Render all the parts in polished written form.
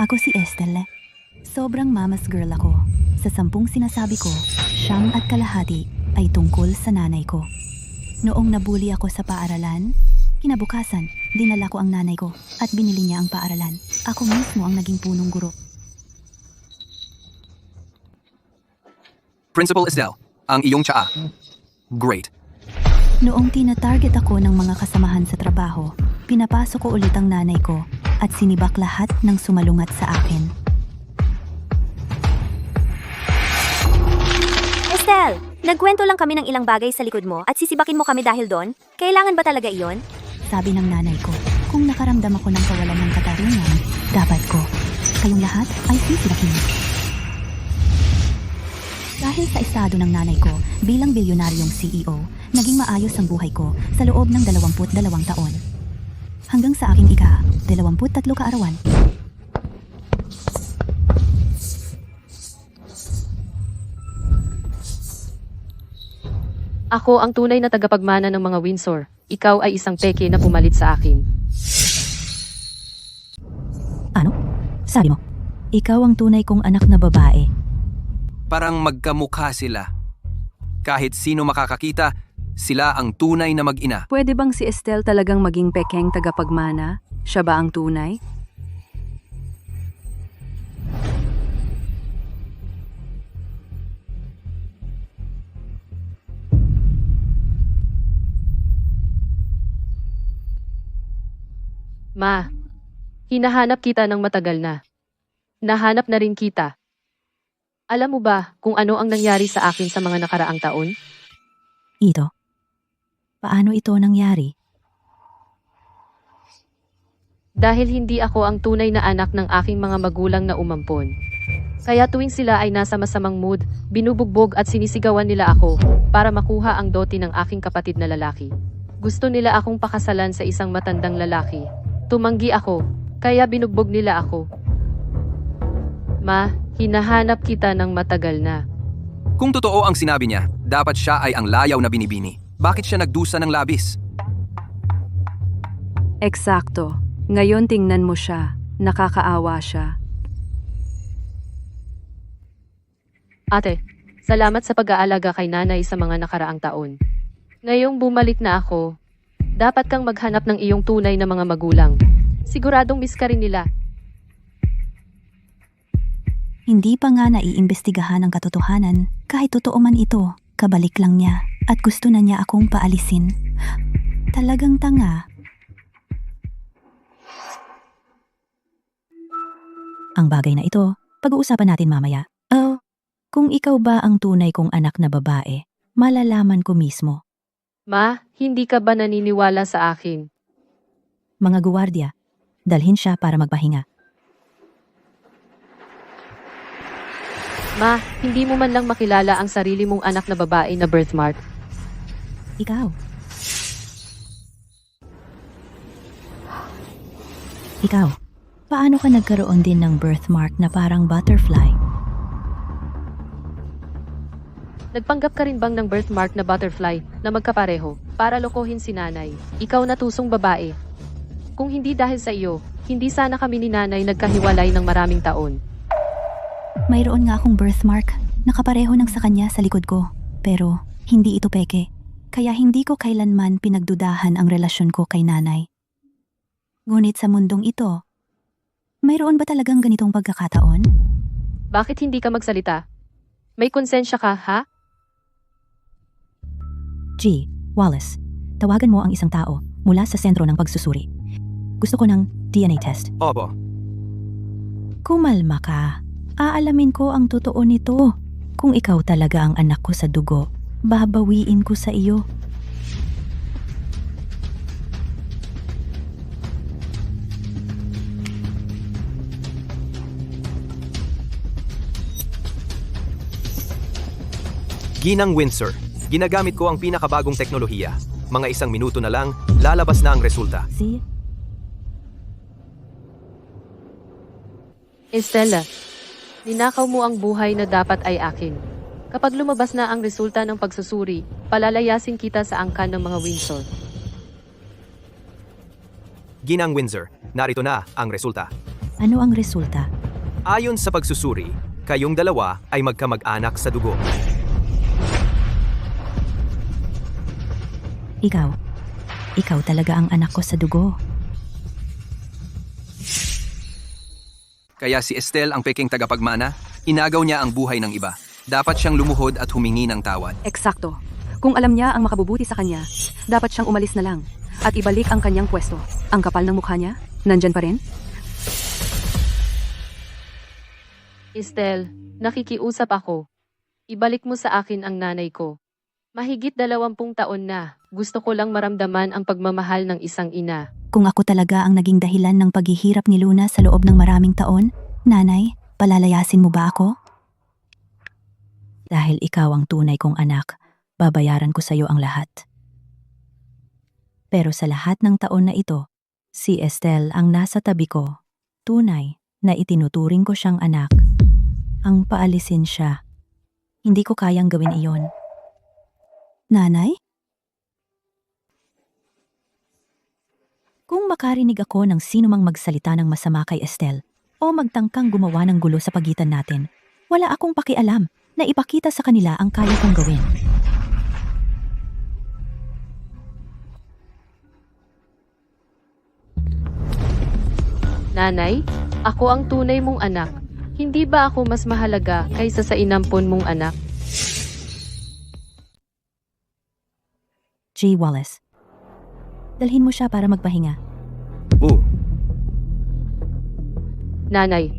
Ako si Estelle. Sobrang mama's girl ako. Sa 10 sinasabi ko, 9.5 ay tungkol sa nanay ko. Noong nabuli ako sa paaralan, kinabukasan, dinala ko ang nanay ko at binili niya ang paaralan. Ako mismo ang naging punong guro. Principal Estelle, ang iyong tsaa. Great. Noong tina-target ako ng mga kasamahan sa trabaho, pinapasok ko ulit ang nanay ko at sinibak lahat ng sumalungat sa akin. Estelle, nagkwento lang kami ng ilang bagay sa likod mo at sisibakin mo kami dahil doon? Kailangan ba talaga iyon? Sabi ng nanay ko, kung nakaramdam ako ng kawalan ng katarungan, dapat ko. Kayong lahat ay sisibakin. Dahil sa estado ng nanay ko bilang bilyonaryong CEO, naging maayos ang buhay ko sa loob ng 22 taon. Hanggang sa aking ika-23 kaarawan. Ako ang tunay na tagapagmana ng mga Windsor. Ikaw ay isang peke na pumalit sa akin. Ano? Sabi mo, ikaw ang tunay kong anak na babae. Parang magkamukha sila. Kahit sino makakakita, sila ang tunay na mag-ina. Pwede bang si Estelle talagang maging pekeng tagapagmana? Siya ba ang tunay? Ma, hinahanap kita ng matagal na. Nahanap na rin kita. Alam mo ba kung ano ang nangyari sa akin sa mga nakaraang taon? Ito. Paano ito nangyari? Dahil hindi ako ang tunay na anak ng aking mga magulang na umampon. Kaya tuwing sila ay nasa masamang mood, binubugbog at sinisigawan nila ako para makuha ang dote ng aking kapatid na lalaki. Gusto nila akong pakasalan sa isang matandang lalaki. Tumanggi ako, kaya binugbog nila ako. Ma, hinahanap kita ng matagal na. Kung totoo ang sinabi niya, dapat siya ay ang layaw na binibini. Bakit siya nagdusa ng labis? Eksakto. Ngayon tingnan mo siya. Nakakaawa siya. Ate, salamat sa pag-aalaga kay nanay sa mga nakaraang taon. Ngayong bumalik na ako, dapat kang maghanap ng iyong tunay na mga magulang. Siguradong miss ka rin nila. Hindi pa nga naiimbestigahan ang katotohanan. Kahit totoo man ito, kabalik lang niya at gusto na niya akong paalisin. Talagang tanga. Ang bagay na ito, pag-uusapan natin mamaya. Oh, kung ikaw ba ang tunay kong anak na babae, malalaman ko mismo. Ma, hindi ka ba naniniwala sa akin? Mga guwardiya, dalhin siya para magpahinga. Ma, hindi mo man lang makilala ang sarili mong anak na babae na birthmark. Ikaw. Ikaw, paano ka nagkaroon din ng birthmark na parang butterfly? Nagpanggap ka rin bang ng birthmark na butterfly na magkapareho para lokohin si nanay? Ikaw na tusong babae. Kung hindi dahil sa iyo, hindi sana kami ni nanay nagkahiwalay ng maraming taon. Mayroon nga akong birthmark, nakapareho ng sa kanya sa likod ko. Pero hindi ito peke. Kaya hindi ko kailanman pinagdudahan ang relasyon ko kay nanay. Ngunit sa mundong ito, mayroon ba talagang ganitong pagkakataon? Bakit hindi ka magsalita? May konsensya ka, ha? G. Wallace, tawagan mo ang isang tao mula sa sentro ng pagsusuri. Gusto ko ng DNA test. Opo. Kumalma ka. Aalamin ko ang totoo nito. Kung ikaw talaga ang anak ko sa dugo, babawiin ko sa iyo. Ginang Windsor, ginagamit ko ang pinakabagong teknolohiya. Mga 1 minuto na lang, lalabas na ang resulta. Si Estella, ninakaw mo ang buhay na dapat ay akin. Kapag lumabas na ang resulta ng pagsusuri, palalayasin kita sa angkan ng mga Windsor. Ginang Windsor, narito na ang resulta. Ano ang resulta? Ayon sa pagsusuri, kayong dalawa ay magkamag-anak sa dugo. Ikaw talaga ang anak ko sa dugo. Kaya si Estelle ang peking tagapagmana, inagaw niya ang buhay ng iba. Dapat siyang lumuhod at humingi ng tawad. Eksakto. Kung alam niya ang makabubuti sa kanya, dapat siyang umalis na lang at ibalik ang kanyang pwesto. Ang kapal ng mukha niya, nandyan pa rin? Estelle, nakikiusap ako. Ibalik mo sa akin ang nanay ko. Mahigit 20 taon na, gusto ko lang maramdaman ang pagmamahal ng isang ina. Kung ako talaga ang naging dahilan ng paghihirap ni Luna sa loob ng maraming taon, Nanay, palalayasin mo ba ako? Dahil ikaw ang tunay kong anak, babayaran ko sa iyo ang lahat. Pero sa lahat ng taon na ito, si Estelle ang nasa tabi ko. Tunay na itinuturing ko siyang anak. Ang paalisin siya. Hindi ko kayang gawin iyon. Nanay? Kung makarinig ako ng sinumang magsalita ng masama kay Estelle o magtangkang gumawa ng gulo sa pagitan natin, wala akong pakialam na ipakita sa kanila ang kaya kong gawin. Nanay, ako ang tunay mong anak. Hindi ba ako mas mahalaga kaysa sa inampon mong anak? G. Wallace. Dalhin mo siya para magpahinga. Nanay,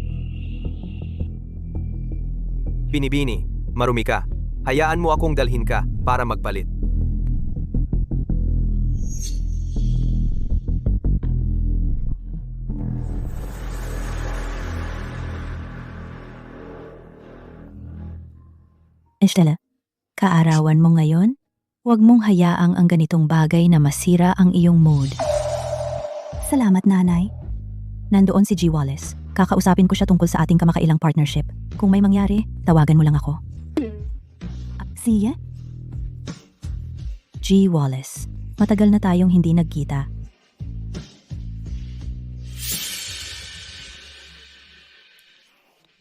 Binibini, marumi ka. Hayaan mo akong dalhin ka para magpalit. Estelle, kaarawan mo ngayon? Huwag mong hayaang ang ganitong bagay na masira ang iyong mood. Salamat, Nanay. Nandoon si G. Wallace. Kakausapin ko siya tungkol sa ating kamakailang partnership. Kung may mangyari, tawagan mo lang ako. Siya? G. Wallace. Matagal na tayong hindi nagkita.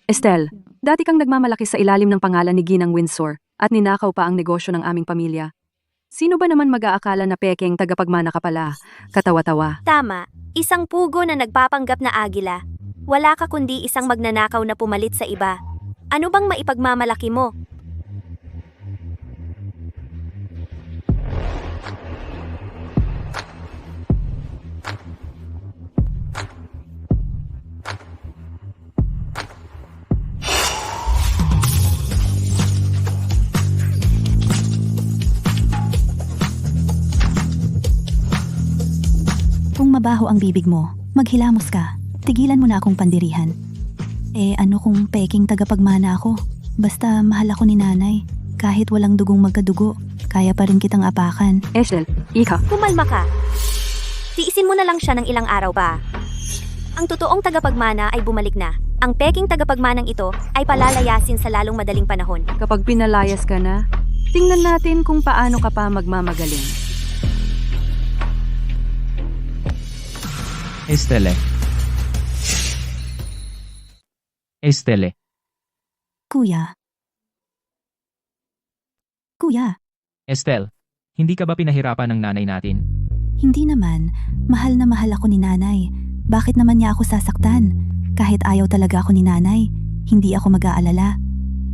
Estelle, dati kang nagmamalaki sa ilalim ng pangalan ni Ginang Windsor at ninakaw pa ang negosyo ng aming pamilya. Sino ba naman mag-aakala na pekeng tagapagmana ka pala? Katawa-tawa. Tama, isang pugo na nagpapanggap na agila. Wala ka kundi isang magnanakaw na pumalit sa iba. Ano bang maipagmamalaki mo? Kung mabaho ang bibig mo, maghilamos ka. Tigilan mo na akong pandirihan. Ano kung peking tagapagmana ako? Basta mahal ako ni Nanay. Kahit walang dugong magkadugo, kaya pa rin kitang apakan. Estelle, ika. Kumalma ka. Tiisin mo na lang siya ng ilang araw ba? Ang totoong tagapagmana ay bumalik na. Ang peking tagapagmanang ito ay palalayasin sa lalong madaling panahon. Kapag pinalayas ka na, tingnan natin kung paano ka pa magmamagaling. Estelle. Estelle. Kuya. Estelle, hindi ka ba pinahirapan ng nanay natin? Hindi naman. Mahal na mahal ako ni Nanay. Bakit naman niya ako sasaktan? Kahit ayaw talaga ako ni Nanay, hindi ako mag-aalala.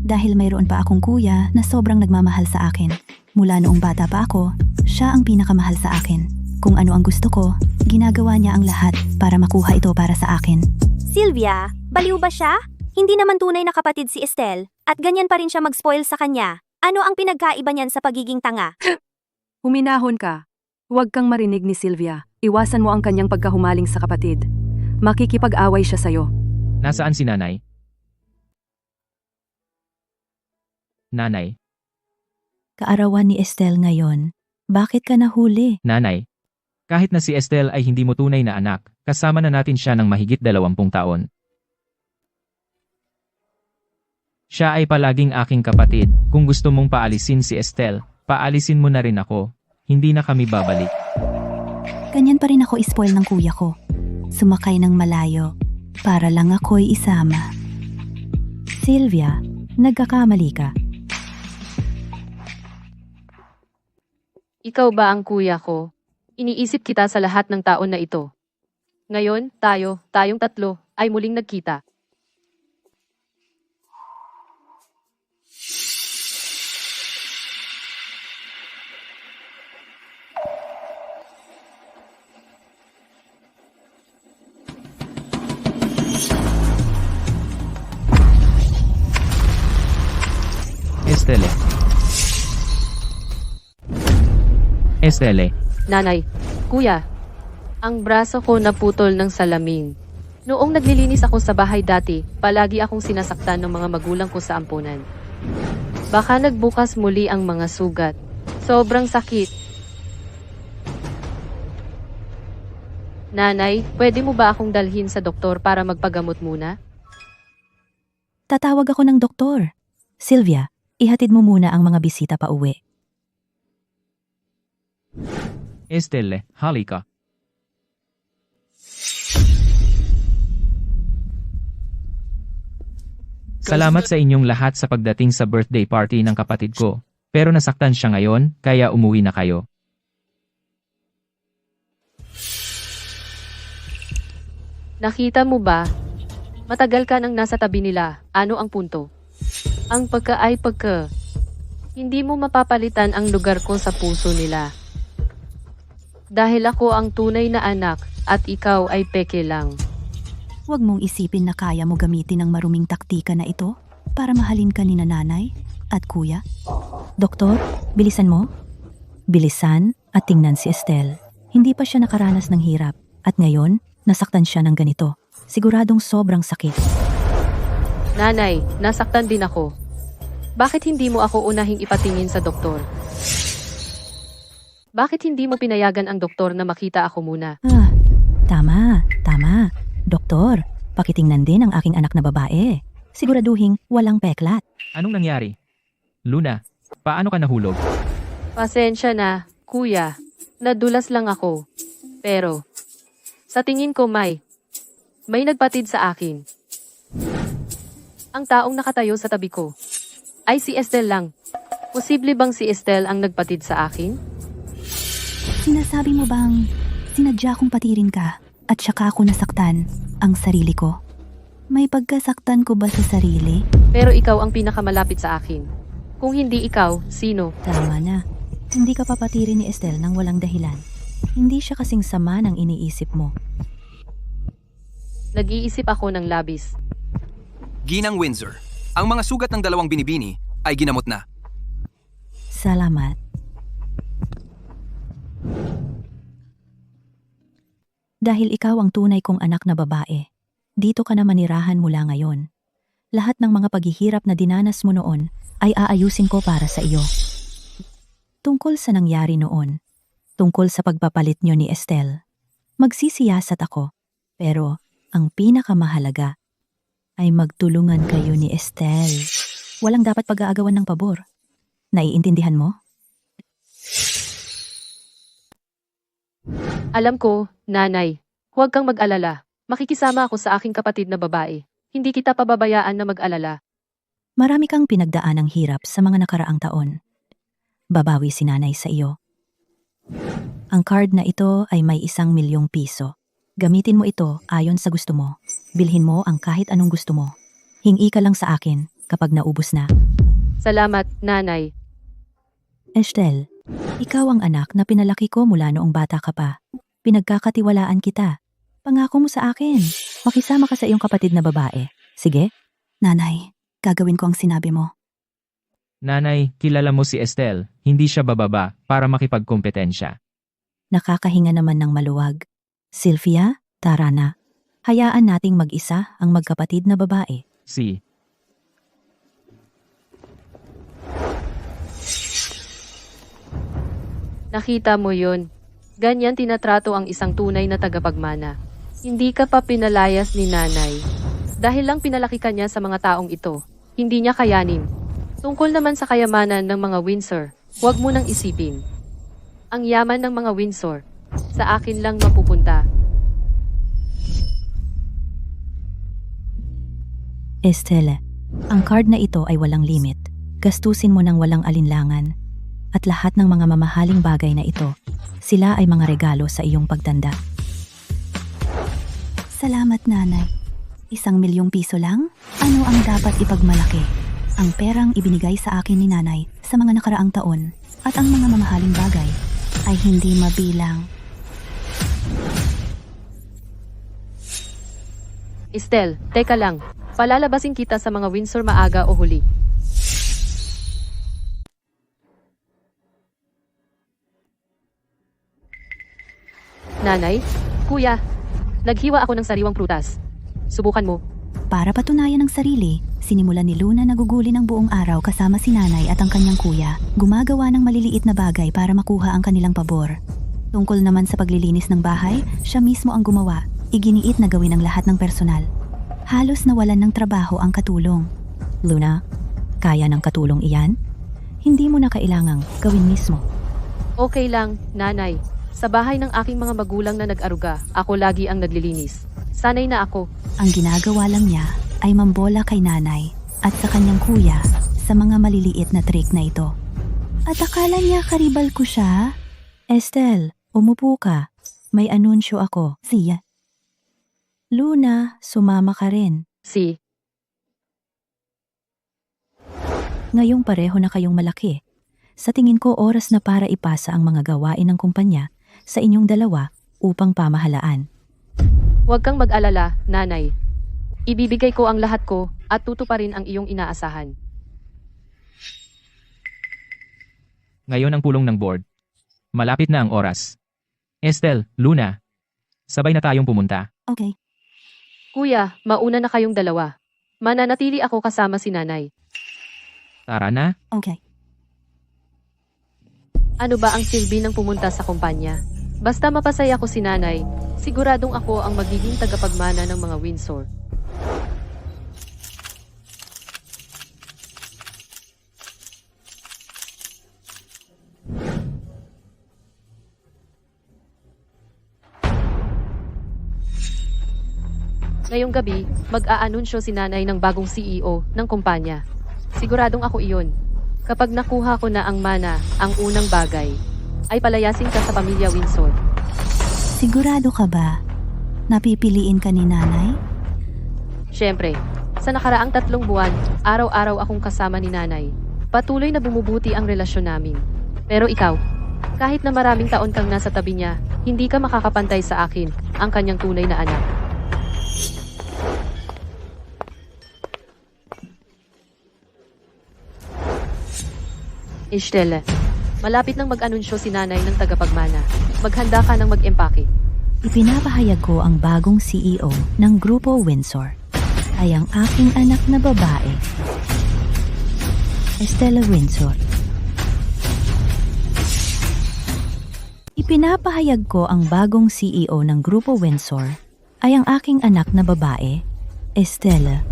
Dahil mayroon pa akong kuya na sobrang nagmamahal sa akin. Mula noong bata pa ako, siya ang pinakamahal sa akin. Kung ano ang gusto ko, ginagawa niya ang lahat para makuha ito para sa akin. Sylvia, baliw ba siya? Hindi naman tunay na kapatid si Estelle, at ganyan pa rin siya mag-spoil sa kanya. Ano ang pinagkaiba niyan sa pagiging tanga? Huminahon ka. Huwag kang marinig ni Sylvia. Iwasan mo ang kanyang pagkahumaling sa kapatid. Makikipag-away siya sa'yo. Nasaan si nanay? Nanay. Kaarawan ni Estelle ngayon. Bakit ka nahuli? Nanay. Kahit na si Estelle ay hindi mo tunay na anak, kasama na natin siya ng mahigit 20 taon. Siya ay palaging aking kapatid. Kung gusto mong paalisin si Estelle, paalisin mo na rin ako. Hindi na kami babalik. Ganyan pa rin ako ispoil ng kuya ko. Sumakay ng malayo. para lang ako'y isama. Sylvia, nagkakamali ka. Ikaw ba ang kuya ko? Iniisip kita sa lahat ng taon na ito. Ngayon, tayong tatlo, ay muling nagkita. Estelle. Estelle. Nanay, kuya, ang braso ko naputol ng salamin. Noong naglilinis ako sa bahay dati, palagi akong sinasaktan ng mga magulang ko sa ampunan. Baka nagbukas muli ang mga sugat. Sobrang sakit. Nanay, pwede mo ba akong dalhin sa doktor para magpagamot muna? Tatawag ako ng doktor. Sylvia, ihatid mo muna ang mga bisita pa uwi. Estelle, halika. Salamat sa inyong lahat sa pagdating sa birthday party ng kapatid ko. Pero nasaktan siya ngayon, kaya umuwi na kayo. Nakita mo ba? Matagal ka nang nasa tabi nila. Ano ang punto? Ang pagka ay pagka. Hindi mo mapapalitan ang lugar ko sa puso nila. Dahil ako ang tunay na anak at ikaw ay peke lang. Huwag mong isipin na kaya mo gamitin ang maruming taktika na ito para mahalin ka ni nanay at kuya. Doktor, bilisan mo. Bilisan at tingnan si Estelle. Hindi pa siya nakaranas ng hirap at ngayon, nasaktan siya ng ganito. Siguradong sobrang sakit. Nanay, nasaktan din ako. Bakit hindi mo ako unahing ipatingin sa doktor? Bakit hindi mo pinayagan ang doktor na makita ako muna? Tama. Doktor, pakitingnan din ang aking anak na babae. Siguraduhin walang peklat. Anong nangyari? Luna, paano ka nahulog? Pasensya na, kuya. Nadulas lang ako. Pero, sa tingin ko may nagpatid sa akin. Ang taong nakatayo sa tabi ko ay si Estelle lang. Posible bang si Estelle ang nagpatid sa akin? Sinasabi mo bang sinadya kong patirin ka at saka ako nasaktan ang sarili ko? May pagkasaktan ko ba sa sarili? Pero ikaw ang pinakamalapit sa akin. Kung hindi ikaw, sino? Tama na. Hindi ka papatirin ni Estelle nang walang dahilan. Hindi siya kasing sama ng iniisip mo. Nag-iisip ako ng labis. Ginang Windsor, ang mga sugat ng dalawang binibini ay ginamot na. Salamat. Dahil ikaw ang tunay kong anak na babae, dito ka na manirahan mula ngayon. Lahat ng mga paghihirap na dinanas mo noon ay aayusin ko para sa iyo. Tungkol sa nangyari noon, tungkol sa pagpapalit niyo ni Estelle, magsisiyasat ako, pero ang pinakamahalaga ay magtulungan kayo ni Estelle. Walang dapat pag-aagawan ng pabor. Naiintindihan mo? Alam ko, nanay. Huwag kang mag-alala. Makikisama ako sa aking kapatid na babae. Hindi kita pababayaan na mag-alala. Marami kang pinagdaan ng hirap sa mga nakaraang taon. Babawi si nanay sa iyo. Ang card na ito ay may 1,000,000 piso. Gamitin mo ito ayon sa gusto mo. Bilhin mo ang kahit anong gusto mo. Hingi ka lang sa akin kapag naubos na. Salamat, nanay. Estelle, ikaw ang anak na pinalaki ko mula noong bata ka pa. Pinagkakatiwalaan kita. Pangako mo sa akin. Makisama ka sa iyong kapatid na babae. Sige? Nanay, gagawin ko ang sinabi mo. Nanay, kilala mo si Estelle. Hindi siya bababa para makipagkompetensya. Nakakahinga naman ng maluwag. Sylvia, tara na. Hayaan nating mag-isa ang magkapatid na babae. Si. Nakita mo yun. Ganyan tinatrato ang isang tunay na tagapagmana. Hindi ka pa pinalayas ni nanay. Dahil lang pinalaki ka niya sa mga taong ito. Hindi niya kayanin. Tungkol naman sa kayamanan ng mga Windsor, huwag mo nang isipin. Ang yaman ng mga Windsor, sa akin lang mapupunta. Estelle, ang card na ito ay walang limit. Gastusin mo ng walang alinlangan. At lahat ng mga mamahaling bagay na ito, sila ay mga regalo sa iyong pagtanda. Salamat, nanay. 1,000,000 piso lang? Ano ang dapat ipagmalaki? Ang perang ibinigay sa akin ni nanay sa mga nakaraang taon at ang mga mamahaling bagay ay hindi mabilang. Estelle, teka lang. Palalabasin kita sa mga Windsor maaga o huli. Nanay, kuya, naghiwa ako ng sariwang prutas. Subukan mo. Para patunayan ang sarili, sinimulan ni Luna na guguli ng buong araw kasama si nanay at ang kanyang kuya, gumagawa ng maliliit na bagay para makuha ang kanilang pabor. Tungkol naman sa paglilinis ng bahay, siya mismo ang gumawa, iginiit na gawin ang lahat ng personal. Halos nawalan ng trabaho ang katulong. Luna, kaya ng katulong iyan? Hindi mo na kailangang gawin mismo. Okay lang, nanay. Sa bahay ng aking mga magulang na nag-aruga, ako lagi ang naglilinis. Sanay na ako. Ang ginagawa lang niya ay mambola kay nanay at sa kanyang kuya sa mga maliliit na trick na ito. At akala niya karibal ko siya? Estelle, umupo ka. May anunsyo ako. Siya. Luna, sumama ka rin. Si, Ngayong pareho na kayong malaki. Sa tingin ko oras na para ipasa ang mga gawain ng kumpanya sa inyong dalawa upang pamahalaan. huwag kang mag-alala, nanay. Ibibigay ko ang lahat ko at tutuparin ang iyong inaasahan. Ngayon ang pulong ng board. Malapit na ang oras. Estelle, Luna, sabay na tayong pumunta. Okay. Kuya, mauna na kayong dalawa. Mananatili ako kasama si nanay. Tara na. Okay. Ano ba ang silbi ng pumunta sa kumpanya? Basta mapasaya ko si nanay, siguradong ako ang magiging tagapagmana ng mga Windsor. Ngayong gabi, mag-aanunsyo si nanay ng bagong CEO ng kumpanya. Siguradong ako iyon. Kapag nakuha ko na ang mana, ang unang bagay, ay palayasin ka sa pamilya Windsor. Sigurado ka ba? Napipiliin ka ni nanay? Siyempre, sa nakaraang 3 buwan, araw-araw akong kasama ni nanay. Patuloy na bumubuti ang relasyon namin. Pero ikaw, kahit na maraming taon kang nasa tabi niya, hindi ka makakapantay sa akin, ang kanyang tunay na anak. Estelle, malapit nang mag-anunsyo si nanay ng tagapagmana. Maghanda ka ng mag-empake. Ipinapahayag ko ang bagong CEO ng Grupo Windsor ay ang aking anak na babae, Estelle Windsor. Ipinapahayag ko ang bagong CEO ng Grupo Windsor ay ang aking anak na babae, Estelle.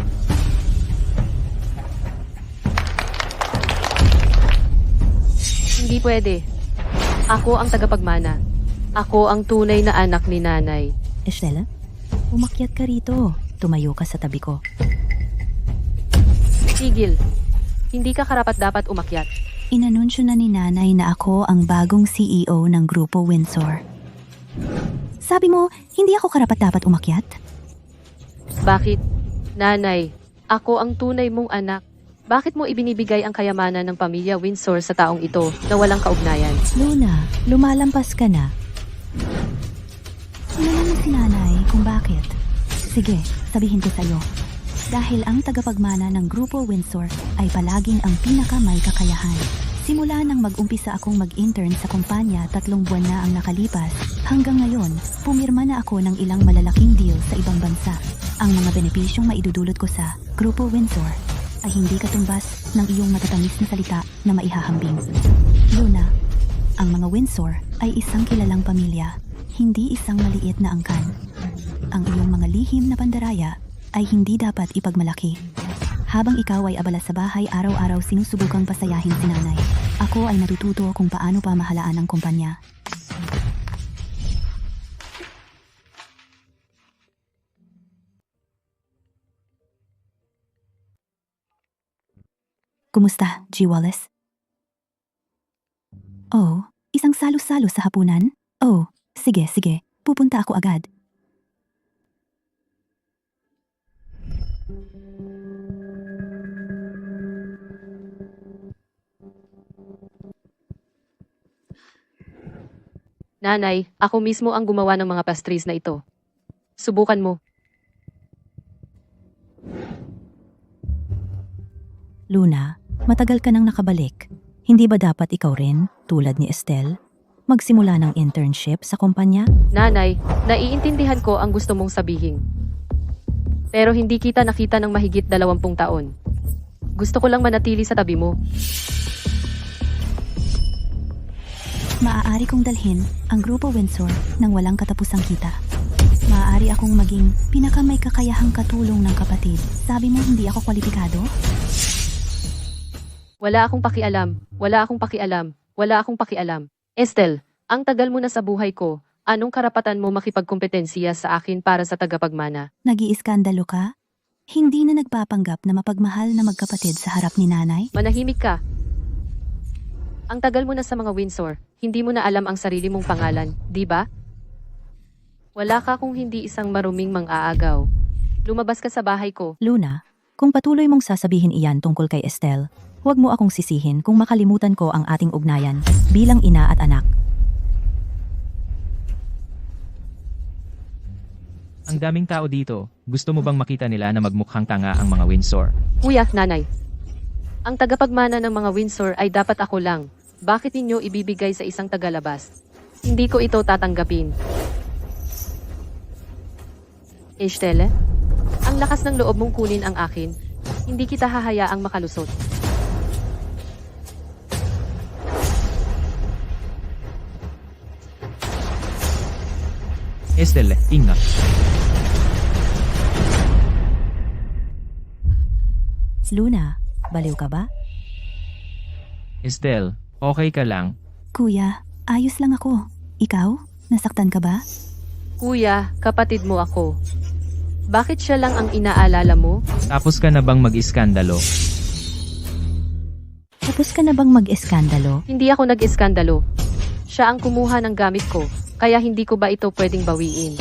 Hindi pwede. Ako ang tagapagmana. Ako ang tunay na anak ni nanay. Estelle, umakyat ka rito. Tumayo ka sa tabi ko. Tigil. Hindi ka karapat-dapat umakyat. Inanunsyo na ni nanay na ako ang bagong CEO ng Grupo Windsor. Sabi mo, hindi ako karapat-dapat umakyat? Bakit? Nanay, ako ang tunay mong anak. Bakit mo ibinibigay ang kayamanan ng pamilya Windsor sa taong ito na walang kaugnayan? Luna, lumalampas ka na. Tingnan mo si nanay kung bakit. Sige, sabihin ko sa'yo. Dahil ang tagapagmana ng Grupo Windsor ay palaging ang pinakamay kakayahan. Simula nang mag-umpisa akong mag-intern sa kumpanya 3 buwan na ang nakalipas, hanggang ngayon, pumirma na ako ng ilang malalaking deal sa ibang bansa. Ang mga benepisyong maidudulot ko sa Grupo Windsor ay hindi katumbas ng iyong matatamis na salita na maihahambing. Luna, ang mga Windsor ay isang kilalang pamilya, hindi isang maliit na angkan. Ang iyong mga lihim na pandaraya ay hindi dapat ipagmalaki. Habang ikaw ay abala sa bahay, araw-araw sinusubukang pasayahin si nanay. Ako ay natututo kung paano pamahalaan ang kumpanya. Kumusta, G. Wallace? Oh, isang salo-salo sa hapunan? Oh, sige, sige. Pupunta ako agad. Nanay, ako mismo ang gumawa ng mga pastries na ito. Subukan mo. Luna, matagal ka nang nakabalik. Hindi ba dapat ikaw rin, tulad ni Estelle, magsimula ng internship sa kumpanya? Nanay, naiintindihan ko ang gusto mong sabihin. Pero hindi kita nakita ng mahigit 20 taon. Gusto ko lang manatili sa tabi mo. Maaari kong dalhin ang Grupo Windsor ng walang katapusang kita. Maaari akong maging pinakamay kakayahang katulong ng kapatid. Sabi mo hindi ako kwalipikado? Wala akong pakialam. Wala akong pakialam. Wala akong pakialam. Estelle, ang tagal mo na sa buhay ko. Anong karapatan mo makipagkompetensiya sa akin para sa tagapagmana? Nag-iiskandalo ka? Hindi na nagpapanggap na mapagmahal na magkapatid sa harap ni nanay? Manahimik ka. Ang tagal mo na sa mga Windsor, hindi mo na alam ang sarili mong pangalan, di ba? Wala ka kung hindi isang maruming mang-aagaw. Lumabas ka sa bahay ko. Luna, kung patuloy mong sasabihin iyan tungkol kay Estelle, huwag mo akong sisihin kung makalimutan ko ang ating ugnayan bilang ina at anak. Ang daming tao dito. Gusto mo bang makita nila na magmukhang tanga ang mga Windsor? Kuya, nanay. Ang tagapagmana ng mga Windsor ay dapat ako lang. Bakit ninyo ibibigay sa isang tagalabas? Hindi ko ito tatanggapin. Estelle, ang lakas ng loob mong kunin ang akin. Hindi kita hahayaang makalusot. Estelle, ingat. Luna, baliw ka ba? Estelle, okay ka lang? Kuya, ayos lang ako. Ikaw? Nasaktan ka ba? Kuya, kapatid mo ako. Bakit siya lang ang inaalala mo? Tapos ka na bang mag-iskandalo? Tapos ka na bang mag-eskandalo? Hindi ako nag-iskandalo. Siya ang kumuha ng gamit ko, kaya hindi ko ba ito pwedeng bawiin?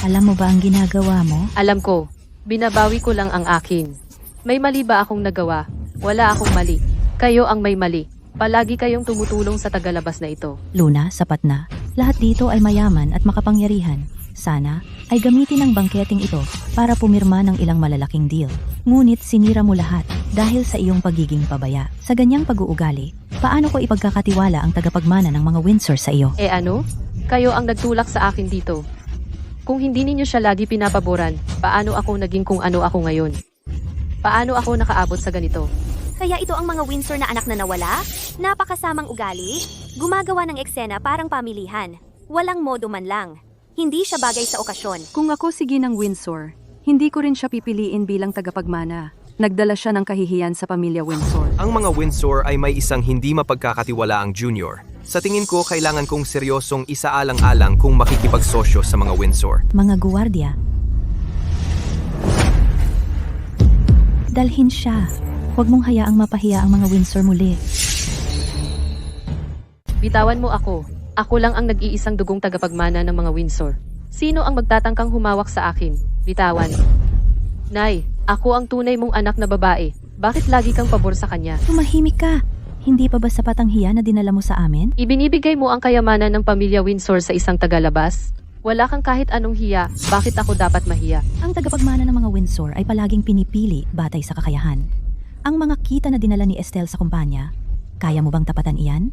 Alam mo ba ang ginagawa mo? Alam ko, binabawi ko lang ang akin. May mali ba akong nagawa? Wala akong mali. Kayo ang may mali. Palagi kayong tumutulong sa tagalabas na ito. Luna, sapat na. Lahat dito ay mayaman at makapangyarihan. Sana ay gamitin ang bangketing ito para pumirma ng ilang malalaking deal. Ngunit sinira mo lahat dahil sa iyong pagiging pabaya. Sa ganyang pag-uugali, paano ko ipagkakatiwala ang tagapagmana ng mga Windsor sa iyo? Eh ano? Kayo ang nagtulak sa akin dito. Kung hindi ninyo siya lagi pinapaboran, paano ako naging kung ano ako ngayon? Paano ako nakaabot sa ganito? Kaya ito ang mga Windsor na anak na nawala? Napakasamang ugali? Gumagawa ng eksena parang pamilihan. Walang modo man lang. Hindi siya bagay sa okasyon. Kung ako si Ginang Windsor, hindi ko rin siya pipiliin bilang tagapagmana. Nagdala siya ng kahihiyan sa pamilya Windsor. Ang mga Windsor ay may isang hindi mapagkakatiwalaang junior. Sa tingin ko, kailangan kong seryosong isaalang-alang kung makikipagsosyo sa mga Windsor. Mga guwardiya. Dalhin siya. Huwag mong hayaang mapahiya ang mga Windsor muli. Bitawan mo ako. Ako lang ang nag-iisang dugong tagapagmana ng mga Windsor. Sino ang magtatangkang humawak sa akin? Bitawan. Nay, ako ang tunay mong anak na babae. Bakit lagi kang pabor sa kanya? Tumahimik ka. Hindi pa ba sapat ang hiya na dinala mo sa amin? Ibinibigay mo ang kayamanan ng pamilya Windsor sa isang tagalabas? Wala kang kahit anong hiya. Bakit ako dapat mahiya? Ang tagapagmana ng mga Windsor ay palaging pinipili batay sa kakayahan. Ang mga kita na dinala ni Estelle sa kumpanya, kaya mo bang tapatan iyan?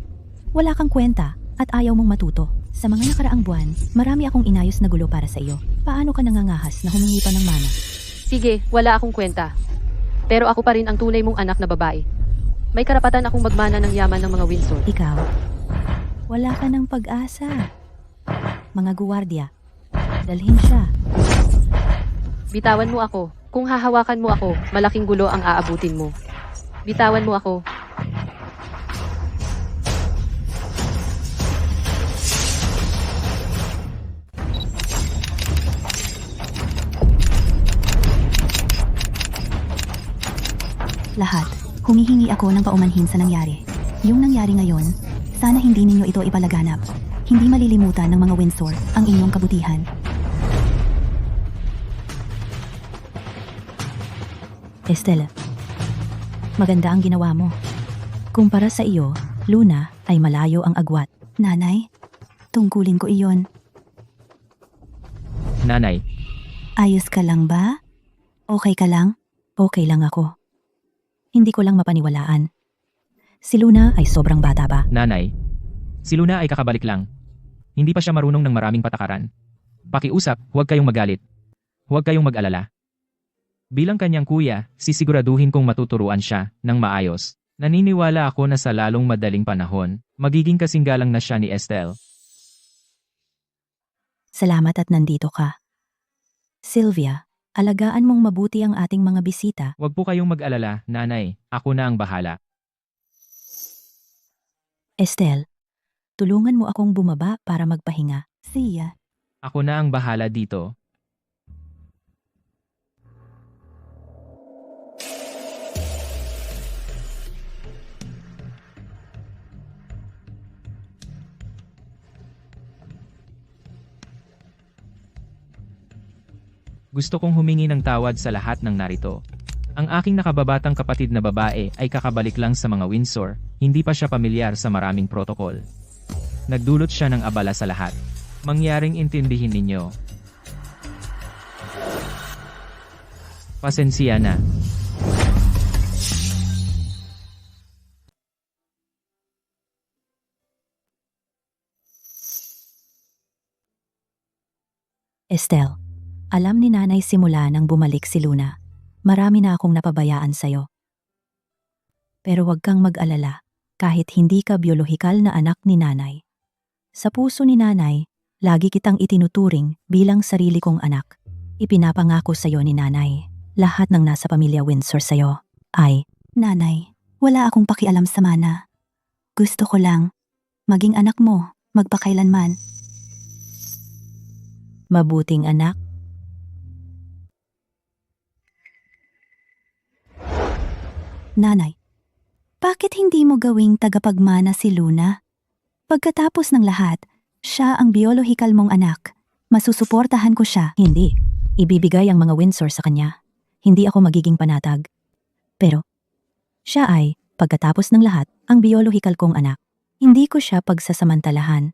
Wala kang kwenta at ayaw mong matuto. Sa mga nakaraang buwan, marami akong inayos na gulo para sa iyo. Paano ka nangangahas na humingi pa ng mana? Sige, wala akong kwenta. Pero ako pa rin ang tunay mong anak na babae. May karapatan akong magmana ng yaman ng mga Windsor. Ikaw, wala ka ng pag-asa. Mga guwardiya, dalhin siya. Bitawan mo ako. Kung hahawakan mo ako, malaking gulo ang aabutin mo. Bitawan mo ako. lahat, humihingi ako ng paumanhin sa nangyari. Yung nangyari ngayon, sana hindi ninyo ito ipalaganap. Hindi malilimutan ng mga Windsor ang inyong kabutihan. Estelle, maganda ang ginawa mo. Kumpara sa iyo, Luna, ay malayo ang agwat. Nanay, tungkulin ko iyon. Nanay, Ayos ka lang ba? Okay ka lang? Okay lang ako. Hindi ko lang mapaniwalaan. Si Luna ay sobrang bata ba? nanay. Si Luna ay kakabalik lang. Hindi pa siya marunong ng maraming patakaran. Pakiusap, huwag kayong magalit. Huwag kayong mag-alala. Bilang kanyang kuya, sisiguraduhin kong matuturuan siya ng maayos. Naniniwala ako na sa lalong madaling panahon, magiging kasinggalang na siya ni Estelle. Salamat at nandito ka. Sylvia, alagaan mong mabuti ang ating mga bisita. Huwag po kayong mag-alala, nanay. Ako na ang bahala. Estelle, tulungan mo akong bumaba para magpahinga. Siya. Ako na ang bahala dito. Gusto kong humingi ng tawad sa lahat ng narito. Ang aking nakababatang kapatid na babae ay kakabalik lang sa mga Windsor, hindi pa siya pamilyar sa maraming protokol. Nagdulot siya ng abala sa lahat. Mangyaring intindihin ninyo. Pasensya na. Estelle, alam ni nanay simula nang bumalik si Luna. Marami na akong napabayaan sa'yo. Pero huwag kang mag-alala, kahit hindi ka biolohikal na anak ni nanay. Sa puso ni nanay, lagi kitang itinuturing bilang sarili kong anak. Ipinapangako sa'yo ni nanay, lahat ng nasa pamilya Windsor sa'yo ay, Nanay, wala akong pakialam sa mana. Gusto ko lang, maging anak mo, magpakailanman. Mabuting anak. Nanay, bakit hindi mo gawing tagapagmana si Luna? Pagkatapos ng lahat, siya ang biolohikal mong anak. Masusuportahan ko siya. Hindi. Ibibigay ang mga Windsor sa kanya. Hindi ako magiging panatag. Pero, siya ay, pagkatapos ng lahat, ang biolohikal kong anak. Hindi ko siya pagsasamantalahan.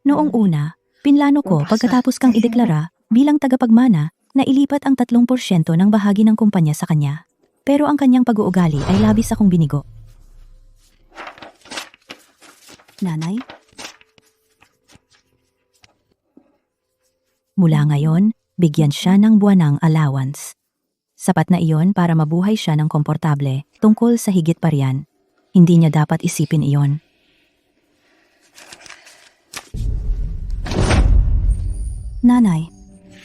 Noong una, pinlano ko pagkatapos kang ideklara bilang tagapagmana na ilipat ang 3% ng bahagi ng kumpanya sa kanya. Pero ang kanyang pag-uugali ay labis akong binigo. Nanay? Mula ngayon, bigyan siya ng buwanang allowance. Sapat na iyon para mabuhay siya ng komportable tungkol sa higit pa riyan. Hindi niya dapat isipin iyon. Nanay,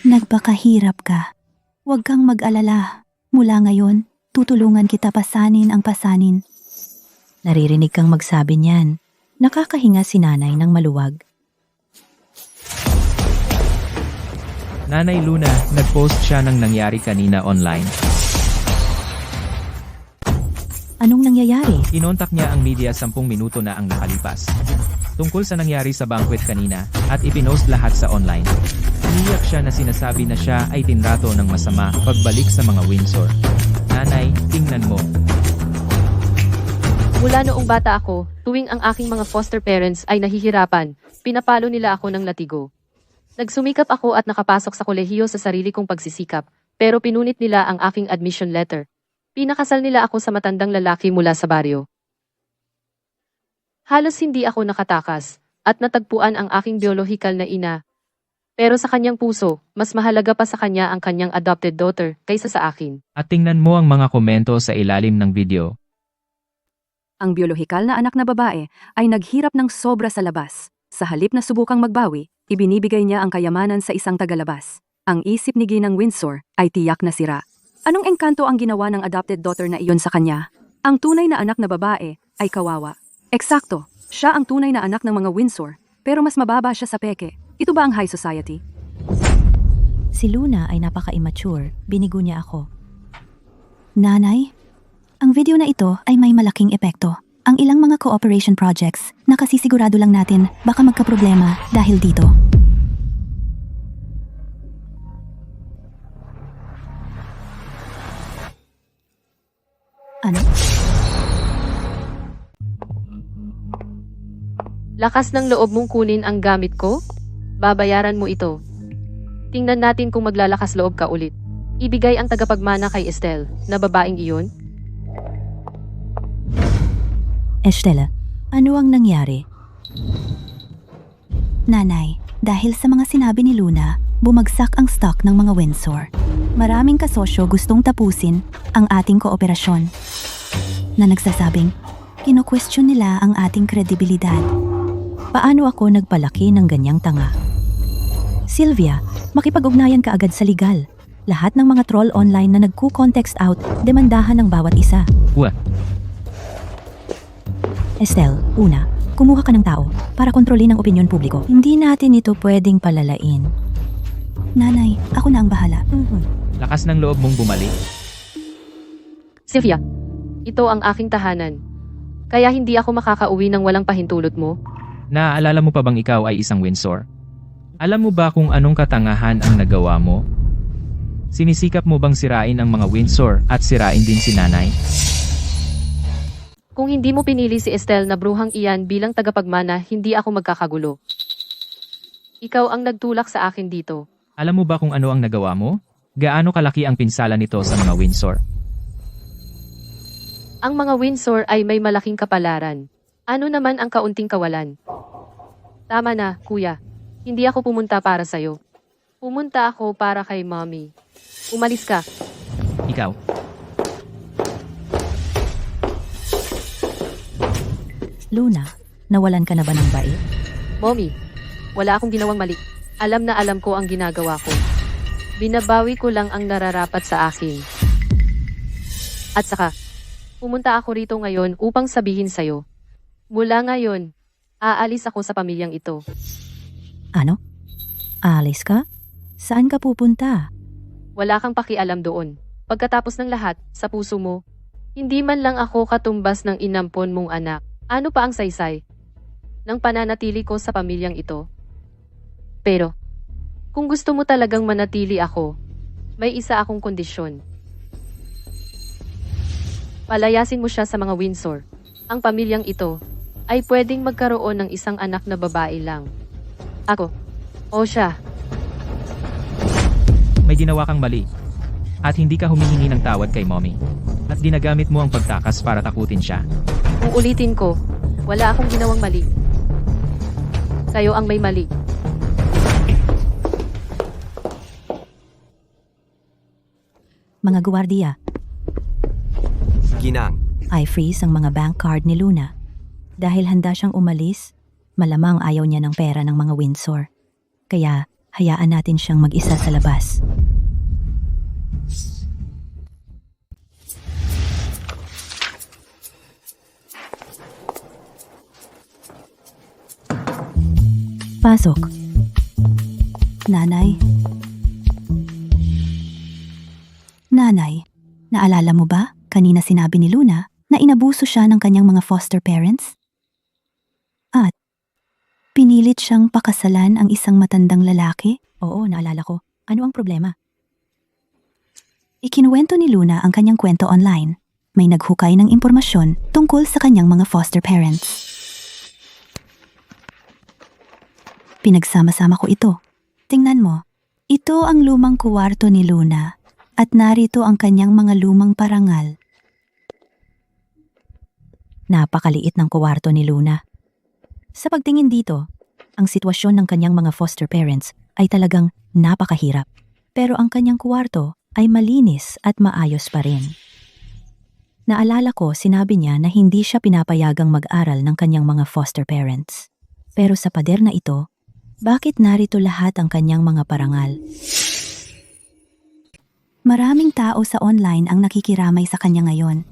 nagpakahirap ka. Huwag kang mag-alala. Mula ngayon, tutulungan kita pasanin ang pasanin. Naririnig kang magsabi niyan. Nakakahinga si nanay ng maluwag. Nanay Luna, nag-post siya ng nangyari kanina online. Anong nangyayari? Inontak niya ang media 10 minuto na ang nakalipas. Tungkol sa nangyari sa banquet kanina, at ipinost lahat sa online. Umiyak siya na sinasabi na siya ay tinrato ng masama pagbalik sa mga Windsor. Nanay, tingnan mo. Mula noong bata ako, tuwing ang aking mga foster parents ay nahihirapan, pinapalo nila ako ng latigo. Nagsumikap ako at nakapasok sa kolehiyo sa sarili kong pagsisikap, pero pinunit nila ang aking admission letter. Pinakasal nila ako sa matandang lalaki mula sa baryo. Halos hindi ako nakatakas, at natagpuan ang aking biolohikal na ina. Pero sa kanyang puso, mas mahalaga pa sa kanya ang kanyang adopted daughter kaysa sa akin. At tingnan mo ang mga komento sa ilalim ng video. Ang biolohikal na anak na babae ay naghirap ng sobra sa labas. Sa halip na subukang magbawi, ibinibigay niya ang kayamanan sa isang tagalabas. Ang isip ni Ginang Windsor ay tiyak na sira. Anong engkanto ang ginawa ng adopted daughter na iyon sa kanya? Ang tunay na anak na babae ay kawawa. Eksakto, siya ang tunay na anak ng mga Windsor, pero mas mababa siya sa peke. Ito ba ang high society? Si Luna ay napaka-immature. Binigo niya ako. Nanay, ang video na ito ay may malaking epekto. Ang ilang mga cooperation projects, nakasisigurado lang natin baka magkaproblema dahil dito. Ano? Lakas ng loob mong kunin ang gamit ko? Babayaran mo ito. Tingnan natin kung maglalakas loob ka ulit. Ibigay ang tagapagmana kay Estelle, na babaeng iyon. Estelle, ano ang nangyari? Nanay, dahil sa mga sinabi ni Luna, bumagsak ang stock ng mga Windsor. Maraming kasosyo gustong tapusin ang ating kooperasyon. Na nagsasabing, kino-question nila ang ating kredibilidad. Paano ako nagpalaki ng ganyang tanga? Sylvia, makipag-ugnayan ka agad sa legal. Lahat ng mga troll online na nagku-context out, demandahan ng bawat isa. Uwa, Estelle, una, kumuha ka ng tao para kontrolin ang opinyon publiko. Hindi natin ito pwedeng palalain. Nanay, ako na ang bahala. lakas ng loob mong bumalik. Sylvia, ito ang aking tahanan. Kaya hindi ako makakauwi ng walang pahintulot mo. Naaalala mo pa bang ikaw ay isang Windsor? Alam mo ba kung anong katangahan ang nagawa mo? Sinisikap mo bang sirain ang mga Windsor at sirain din si nanay? Kung hindi mo pinili si Estelle na bruhang iyan bilang tagapagmana, hindi ako magkakagulo. Ikaw ang nagtulak sa akin dito. Alam mo ba kung ano ang nagawa mo? Gaano kalaki ang pinsala nito sa mga Windsor? Ang mga Windsor ay may malaking kapalaran. Ano naman ang kaunting kawalan? Tama na, kuya. Hindi ako pumunta para sa'yo. Pumunta ako para kay mommy. Umalis ka. Ikaw, Luna, nawalan ka na ba ng bait? Mommy, wala akong ginawang mali. Alam na alam ko ang ginagawa ko. Binabawi ko lang ang nararapat sa akin. At saka, pumunta ako rito ngayon upang sabihin sa'yo. Mula ngayon, aalis ako sa pamilyang ito. Ano? Aalis ka? Saan ka pupunta? Wala kang pakialam doon. Pagkatapos ng lahat, sa puso mo, hindi man lang ako katumbas ng inampon mong anak. Ano pa ang saysay ng pananatili ko sa pamilyang ito? Pero, kung gusto mo talagang manatili ako, may isa akong kondisyon. Palayasin mo siya sa mga Windsor. Ang pamilyang ito ay pwedeng magkaroon ng isang anak na babae lang. Ako, o siya. may ginawa kang mali. At hindi ka humihingi ng tawad kay mommy. At ginagamit mo ang pagtakas para takutin siya. Uulitin ko, wala akong ginawang mali. Kayo ang may mali. Mga gwardiya, Ginang, i-freeze ang mga bank card ni Luna. Dahil handa siyang umalis, malamang ayaw niya ng pera ng mga Windsor. Kaya hayaan natin siyang mag-isa sa labas. Pasok. Nanay. Nanay, naalala mo ba kanina sinabi ni Luna na inabuso siya ng kanyang mga foster parents? At pinilit siyang pakasalan ang isang matandang lalaki? Oo, naalala ko. Ano ang problema? Ikinuwento ni Luna ang kanyang kwento online. May naghukay ng impormasyon tungkol sa kanyang mga foster parents. Pinagsama-sama ko ito. Tingnan mo, ito ang lumang kuwarto ni Luna at narito ang kanyang mga lumang parangal. Napakaliit ng kuwarto ni Luna. Sa pagtingin dito, ang sitwasyon ng kanyang mga foster parents ay talagang napakahirap. Pero ang kanyang kuwarto ay malinis at maayos pa rin. Naalala ko, sinabi niya na hindi siya pinapayagang mag-aral ng kanyang mga foster parents. Pero sa pader na ito, bakit narito lahat ang kanyang mga parangal? Maraming tao sa online ang nakikiramay sa kanya ngayon.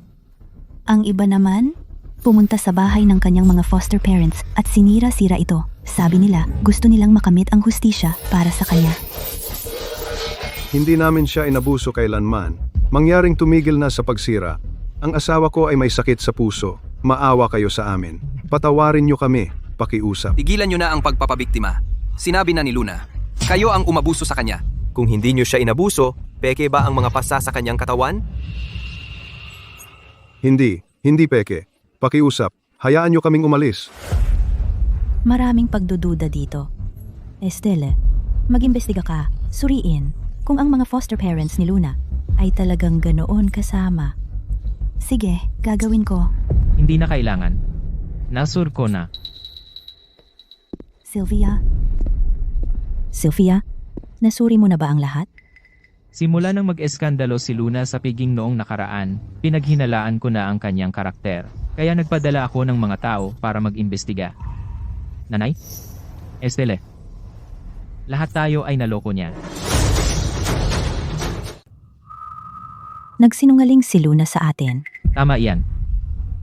Ang iba naman, pumunta sa bahay ng kanyang mga foster parents at sinira-sira ito. Sabi nila, gusto nilang makamit ang hustisya para sa kanya. Hindi namin siya inabuso kailanman. Mangyaring tumigil na sa pagsira. Ang asawa ko ay may sakit sa puso. Maawa kayo sa amin. Patawarin niyo kami. Pakiusap. Tigilan nyo na ang pagpapabiktima. Sinabi na ni Luna, kayo ang umabuso sa kanya. Kung hindi nyo siya inabuso, peke ba ang mga pasa sa kanyang katawan? Hindi peke. Pakiusap. Hayaan niyo kaming umalis. Maraming pagdududa dito. Estelle, mag-imbestiga ka, suriin kung ang mga foster parents ni Luna ay talagang ganoon kasama. Sige, gagawin ko. Hindi na kailangan. Nasur ko na. Sylvia, nasuri mo na ba ang lahat? Simula nang mag-eskandalo si Luna sa piging noong nakaraan, pinaghinalaan ko na ang kanyang karakter. Kaya nagpadala ako ng mga tao para mag-imbestiga. Nanay? Estelle? Lahat tayo ay naloko niya. Nagsinungaling si Luna sa atin. Tama iyan.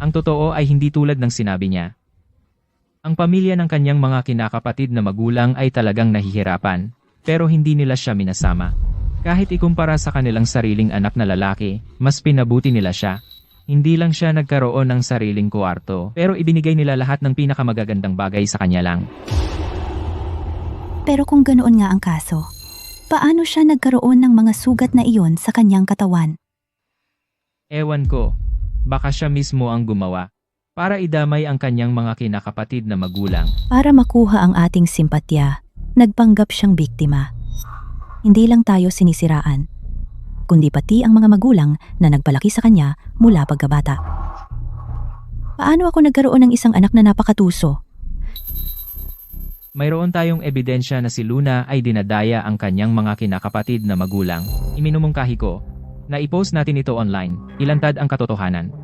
Ang totoo ay hindi tulad ng sinabi niya. Ang pamilya ng kanyang mga kinakapatid na magulang ay talagang nahihirapan, pero hindi nila siya minasama. Kahit ikumpara sa kanilang sariling anak na lalaki, mas pinabuti nila siya. Hindi lang siya nagkaroon ng sariling kwarto, pero ibinigay nila lahat ng pinakamagagandang bagay sa kanya lang. Pero kung ganoon nga ang kaso, paano siya nagkaroon ng mga sugat na iyon sa kanyang katawan? Ewan ko, baka siya mismo ang gumawa, para idamay ang kanyang mga kinakapatid na magulang. Para makuha ang ating simpatya, nagpanggap siyang biktima. Hindi lang tayo sinisiraan, kundi pati ang mga magulang na nagpalaki sa kanya mula pagkabata. Paano ako nagkaroon ng isang anak na napakatuso? Mayroon tayong ebidensya na si Luna ay dinadaya ang kanyang mga kinakapatid na magulang. Iminumungkahi ko na i-post natin ito online, ilantad ang katotohanan.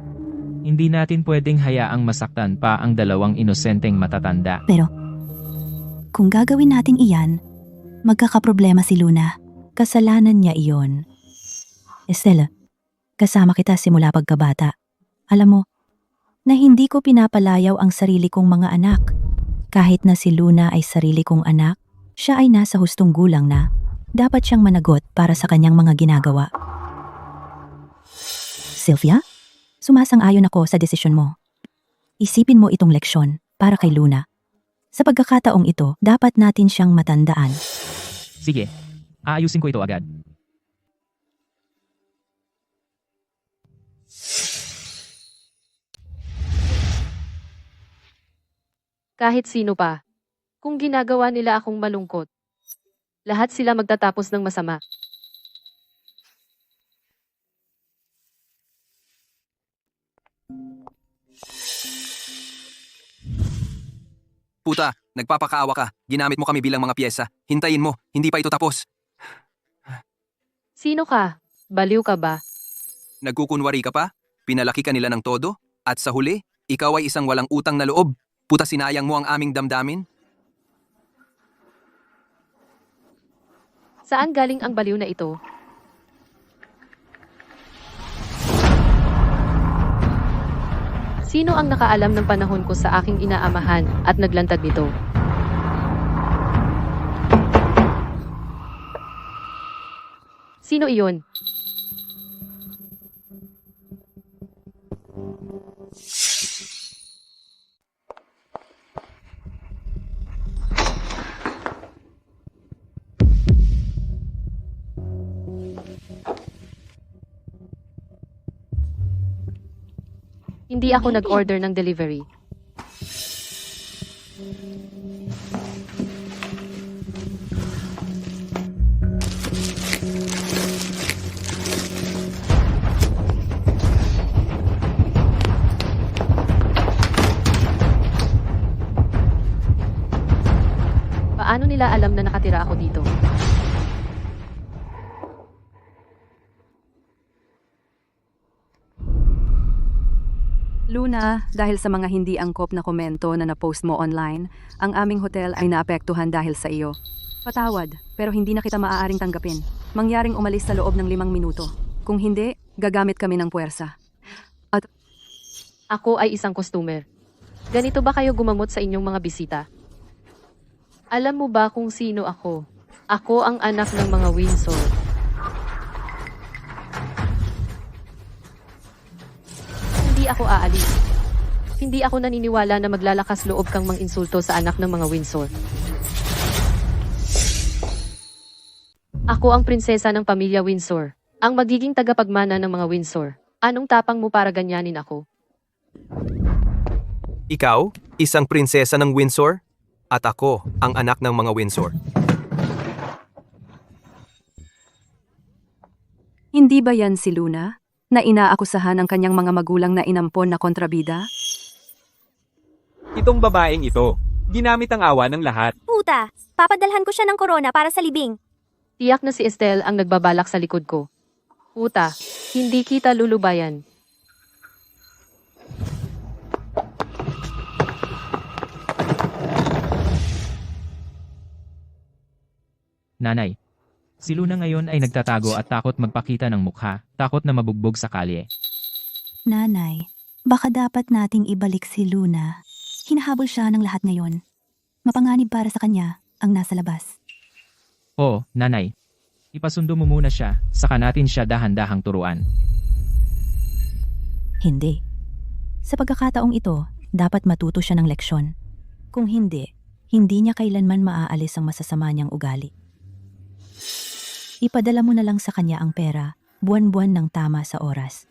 Hindi natin pwedeng hayaang masaktan pa ang dalawang inosenteng matatanda. Pero, kung gagawin natin iyan, magkakaproblema si Luna. Kasalanan niya iyon. Estelle, kasama kita simula pagkabata. Alam mo, na hindi ko pinapalayaw ang sarili kong mga anak. Kahit na si Luna ay sarili kong anak, siya ay nasa hustong gulang na. Dapat siyang managot para sa kanyang mga ginagawa. Sylvia, sumasang-ayon ako sa desisyon mo. Isipin mo itong leksyon para kay Luna. Sa pagkakataong ito, dapat natin siyang matandaan. Sige, aayusin ko ito agad. Kahit sino pa. Kung ginagawa nila akong malungkot, lahat sila magtatapos ng masama. Puta, nagpapakaawa ka. Ginamit mo kami bilang mga pyesa. Hintayin mo, hindi pa ito tapos. Sino ka? Baliw ka ba? Nagkukunwari ka pa? Pinalaki ka nila ng todo? At sa huli, ikaw ay isang walang utang na loob. Puta, sinayang mo ang aming damdamin? Saan galing ang baliw na ito? Sino ang nakaalam ng panahon ko sa aking inaamahan at naglantad nito? Sino iyon? Hindi ako nag-order ng delivery. Paano nila alam na nakatira ako dito? Luna, dahil sa mga hindi angkop na komento na na-post mo online, ang aming hotel ay naapektuhan dahil sa iyo. Patawad, pero hindi na kita maaaring tanggapin. Mangyaring umalis sa loob ng 5 minuto. Kung hindi, gagamit kami ng puwersa. Ako ay isang customer. Ganito ba kayo gumamot sa inyong mga bisita? Alam mo ba kung sino ako? Ako ang anak ng mga Windsor. Hindi ako aalis. Hindi ako naniniwala na maglalakas loob kang mang-insulto sa anak ng mga Windsor. Ako ang prinsesa ng pamilya Windsor. Ang magiging tagapagmana ng mga Windsor. Anong tapang mo para ganyanin ako? Ikaw, isang prinsesa ng Windsor? At ako, ang anak ng mga Windsor. Hindi ba yan si Luna? Na inaakusahan ng kanyang mga magulang na inampon na kontrabida? Itong babaeng ito, ginamit ang awa ng lahat. Puta, papadalhan ko siya ng corona para sa libing. Tiyak na si Estelle ang nagbabalak sa likod ko. Puta, hindi kita lulubayan. Nanay. Si Luna ngayon ay nagtatago at takot magpakita ng mukha, takot na mabugbog sa kalye. Nanay, baka dapat nating ibalik si Luna. Hinahabol siya ng lahat ngayon. Mapanganib para sa kanya ang nasa labas. Oo, nanay. Ipasundo mo muna siya, saka natin siya dahan-dahang turuan. Hindi. Sa pagkakataong ito, dapat matuto siya ng leksyon. Kung hindi, hindi niya kailanman maaalis ang masasama niyang ugali. Ipadala mo na lang sa kanya ang pera, buwan-buwan ng tama sa oras.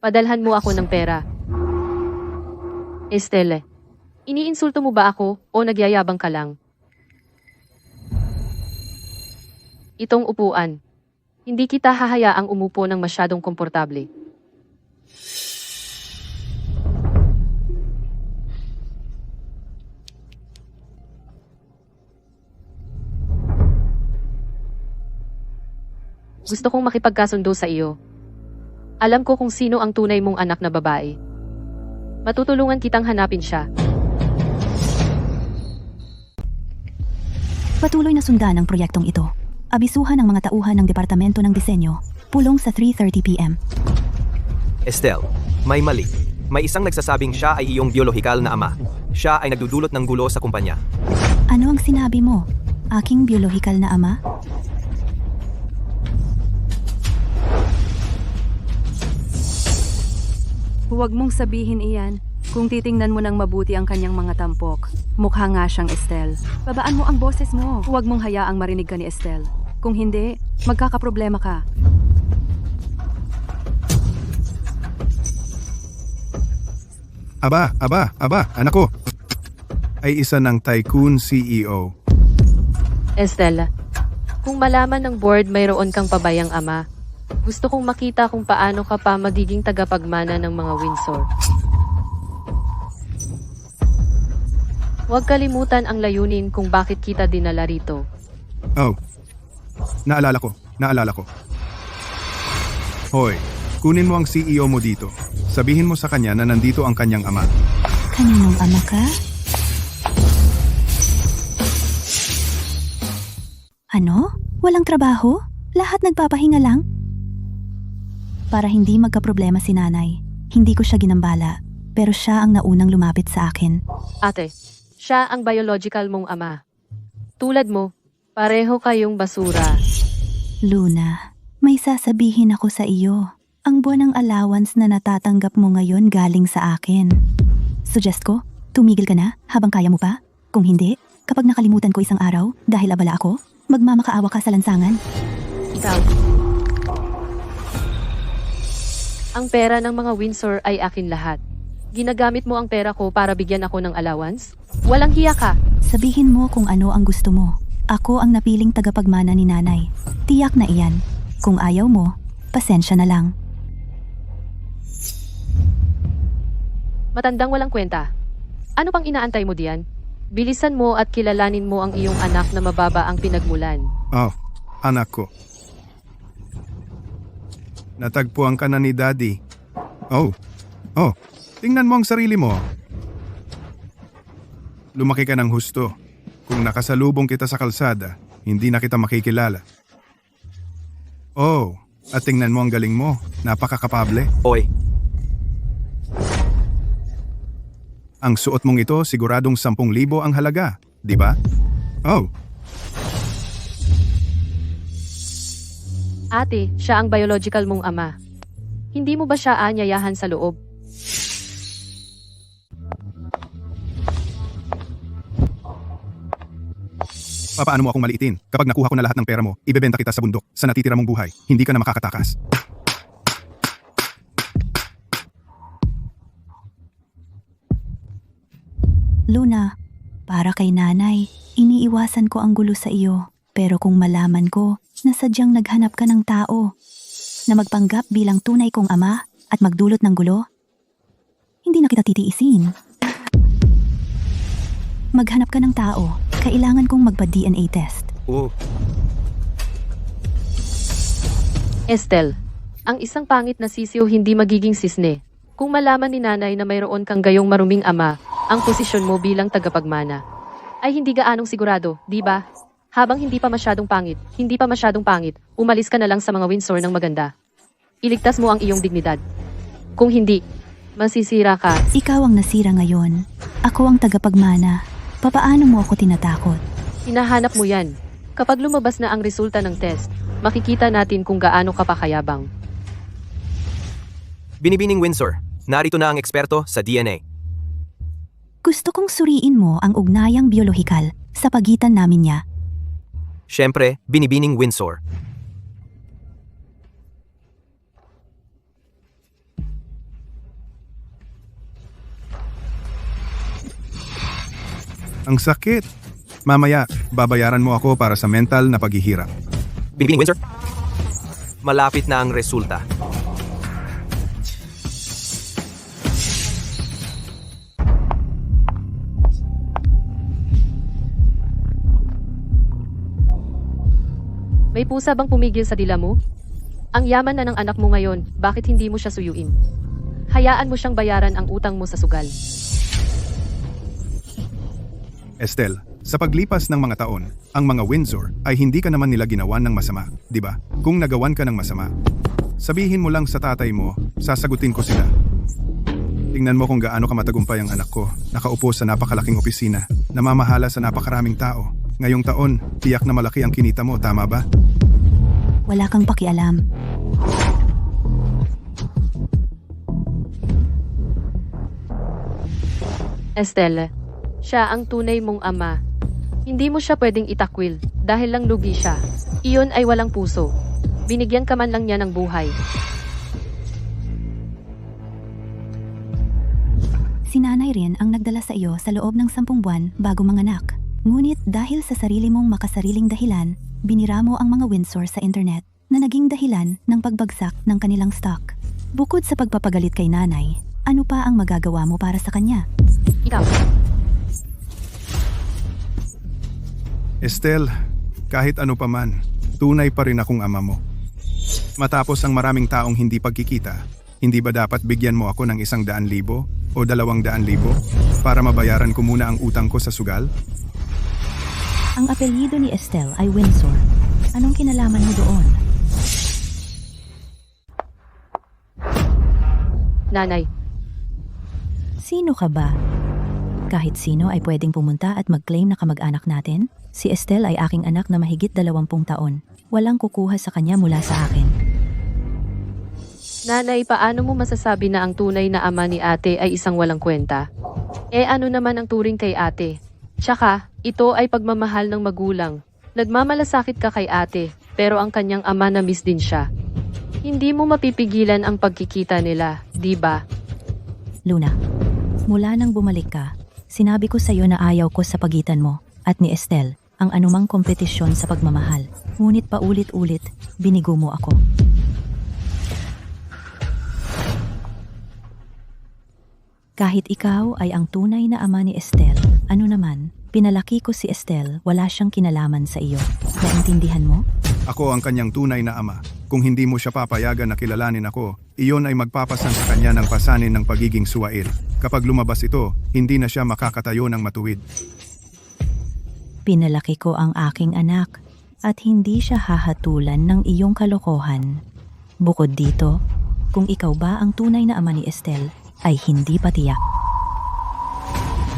Padalhan mo ako ng pera. Estelle, iniinsulto mo ba ako o nagyayabang ka lang? Itong upuan. Hindi kita hahayaang umupo ng masyadong komportable. Gusto kong makipagkasundo sa iyo. Alam ko kung sino ang tunay mong anak na babae. Matutulungan kitang hanapin siya. Patuloy na sundan ang proyektong ito. Abisuhan ang mga tauhan ng Departamento ng Disenyo. Pulong sa 3:30 p.m. Estelle, may mali. May isang nagsasabing siya ay iyong biolohikal na ama. Siya ay nagdudulot ng gulo sa kumpanya. Ano ang sinabi mo? Aking biolohikal na ama? Huwag mong sabihin iyan. Kung titingnan mo ng mabuti ang kanyang mga tampok, mukha nga siyang Estelle. Babaan mo ang boses mo. Huwag mong hayaang marinig ka ni Estelle. Kung hindi, magkakaproblema ka. Aba, anak ko. Ay isa ng tycoon CEO. Estelle, kung malaman ng board mayroon kang pabayang ama, gusto kong makita kung paano ka pa magiging tagapagmana ng mga Windsor. Huwag kalimutan ang layunin kung bakit kita dinala rito. Oh, naalala ko. Hoy, kunin mo ang CEO mo dito. Sabihin mo sa kanya na nandito ang kanyang ama. Kaninong ama ka? Ano? Walang trabaho? Lahat nagpapahinga lang? Para hindi magkaproblema si nanay, hindi ko siya ginambala, pero siya ang naunang lumapit sa akin. Ate, siya ang biological mong ama. Tulad mo, pareho kayong basura. Luna, may sasabihin ako sa iyo. Ang buwan ng allowance na natatanggap mo ngayon galing sa akin. Suggest ko, tumigil ka na habang kaya mo pa. Kung hindi, kapag nakalimutan ko isang araw dahil abala ako, magmamakaawa ka sa lansangan. Ikaw. Ang pera ng mga Windsor ay akin lahat. Ginagamit mo ang pera ko para bigyan ako ng allowance? Walang hiya ka. Sabihin mo kung ano ang gusto mo. Ako ang napiling tagapagmana ni nanay. Tiyak na iyan. Kung ayaw mo, pasensya na lang. Matandang walang kwenta. Ano pang inaantay mo diyan? Bilisan mo at kilalanin mo ang iyong anak na mababa ang pinagmulan. Oh, anak ko. Natagpuan ka na ni Daddy. Oh, tingnan mo ang sarili mo. Lumaki ka ng husto. Kung nakasalubong kita sa kalsada, hindi na kita makikilala. Oh, at tingnan mo ang galing mo. Napakakapable. Oy, Ang suot mong ito siguradong 10,000 ang halaga, di ba? Oh, Ate, siya ang biological mong ama. Hindi mo ba siya aanyayahan sa loob? papaano mo akong maliitin? Kapag nakuha ko na lahat ng pera mo, ibebenta kita sa bundok. Sa natitira mong buhay, hindi ka na makakatakas. Luna, para kay nanay, iniiwasan ko ang gulo sa iyo. Pero kung malaman ko na sadyang naghanap ka ng tao na magpanggap bilang tunay kong ama at magdulot ng gulo, hindi na kita titiisin. Maghanap ka ng tao, kailangan kong magpa-DNA test. Estelle, ang isang pangit na sisiw hindi magiging sisne. Kung malaman ni nanay na mayroon kang gayong maruming ama, ang posisyon mo bilang tagapagmana ay hindi gaanong sigurado, di ba? Habang hindi pa masyadong pangit, umalis ka na lang sa mga Windsor ng maganda. Iligtas mo ang iyong dignidad. Kung hindi, masisira ka. Ikaw ang nasira ngayon. Ako ang tagapagmana. Papaano mo ako tinatakot? Hinahanap mo yan. Kapag lumabas na ang resulta ng test, makikita natin kung gaano ka pa kayabang. Binibining Windsor, narito na ang eksperto sa DNA. Gusto kong suriin mo ang ugnayang biolohikal sa pagitan namin niya. Siyempre, Binibining Windsor. Ang sakit. Mamaya, babayaran mo ako para sa mental na paghihirap. Binibining Windsor. Malapit na ang resulta. May pusa bang pumigil sa dila mo? Ang yaman na ng anak mo ngayon, bakit hindi mo siya suyuin? Hayaan mo siyang bayaran ang utang mo sa sugal. Estelle, sa paglipas ng mga taon, ang mga Windsor ay hindi ka naman nila ginawan ng masama, di ba? Kung nagawan ka ng masama, sabihin mo lang sa tatay mo, sasagutin ko sila. Tingnan mo kung gaano ka matagumpay ang anak ko, nakaupo sa napakalaking opisina, namamahala sa napakaraming tao. Ngayong taon, tiyak na malaki ang kinita mo, tama ba? Wala kang pakialam. Estelle, siya ang tunay mong ama. Hindi mo siya pwedeng itakwil dahil lang lugi siya. Iyon ay walang puso. Binigyan ka man lang niya ng buhay. Si nanay rin ang nagdala sa iyo sa loob ng 10 buwan bago manganak. Ngunit dahil sa sarili mong makasariling dahilan, binira mo ang mga Windsor sa internet na naging dahilan ng pagbagsak ng kanilang stock. Bukod sa pagpapagalit kay nanay, ano pa ang magagawa mo para sa kanya? Ikaw. Estelle, kahit ano pa man, tunay pa rin akong ama mo. Matapos ang maraming taong hindi pagkikita, hindi ba dapat bigyan mo ako ng 100,000 o 200,000 para mabayaran ko muna ang utang ko sa sugal? Ang apelyido ni Estelle ay Windsor. Anong kinalaman mo doon? Nanay, Sino ka ba? Kahit sino ay pwedeng pumunta at mag-claim na kamag-anak natin? Si Estelle ay aking anak na mahigit 20 taon. Walang kukuha sa kanya mula sa akin. nanay, paano mo masasabi na ang tunay na ama ni ate ay isang walang kwenta? Ano naman ang turing kay ate? Tsaka, ito ay pagmamahal ng magulang. Nagmamalasakit ka kay ate, pero ang kanyang ama na miss din siya. Hindi mo mapipigilan ang pagkikita nila, di ba? Luna, mula nang bumalik ka, sinabi ko sa iyo na ayaw ko sa pagitan mo at ni Estelle ang anumang kompetisyon sa pagmamahal. Ngunit paulit-ulit, binigo mo ako. Kahit ikaw ay ang tunay na ama ni Estelle, ano naman, pinalaki ko si Estelle, wala siyang kinalaman sa iyo. Naintindihan mo? Ako ang kanyang tunay na ama. Kung hindi mo siya papayagan na kilalanin ako, iyon ay magpapasan sa kanya ng pasanin ng pagiging suwail. Kapag lumabas ito, hindi na siya makakatayo ng matuwid. Pinalaki ko ang aking anak at hindi siya hahatulan ng iyong kalokohan. Bukod dito, kung ikaw ba ang tunay na ama ni Estelle, ay hindi pa tiyak.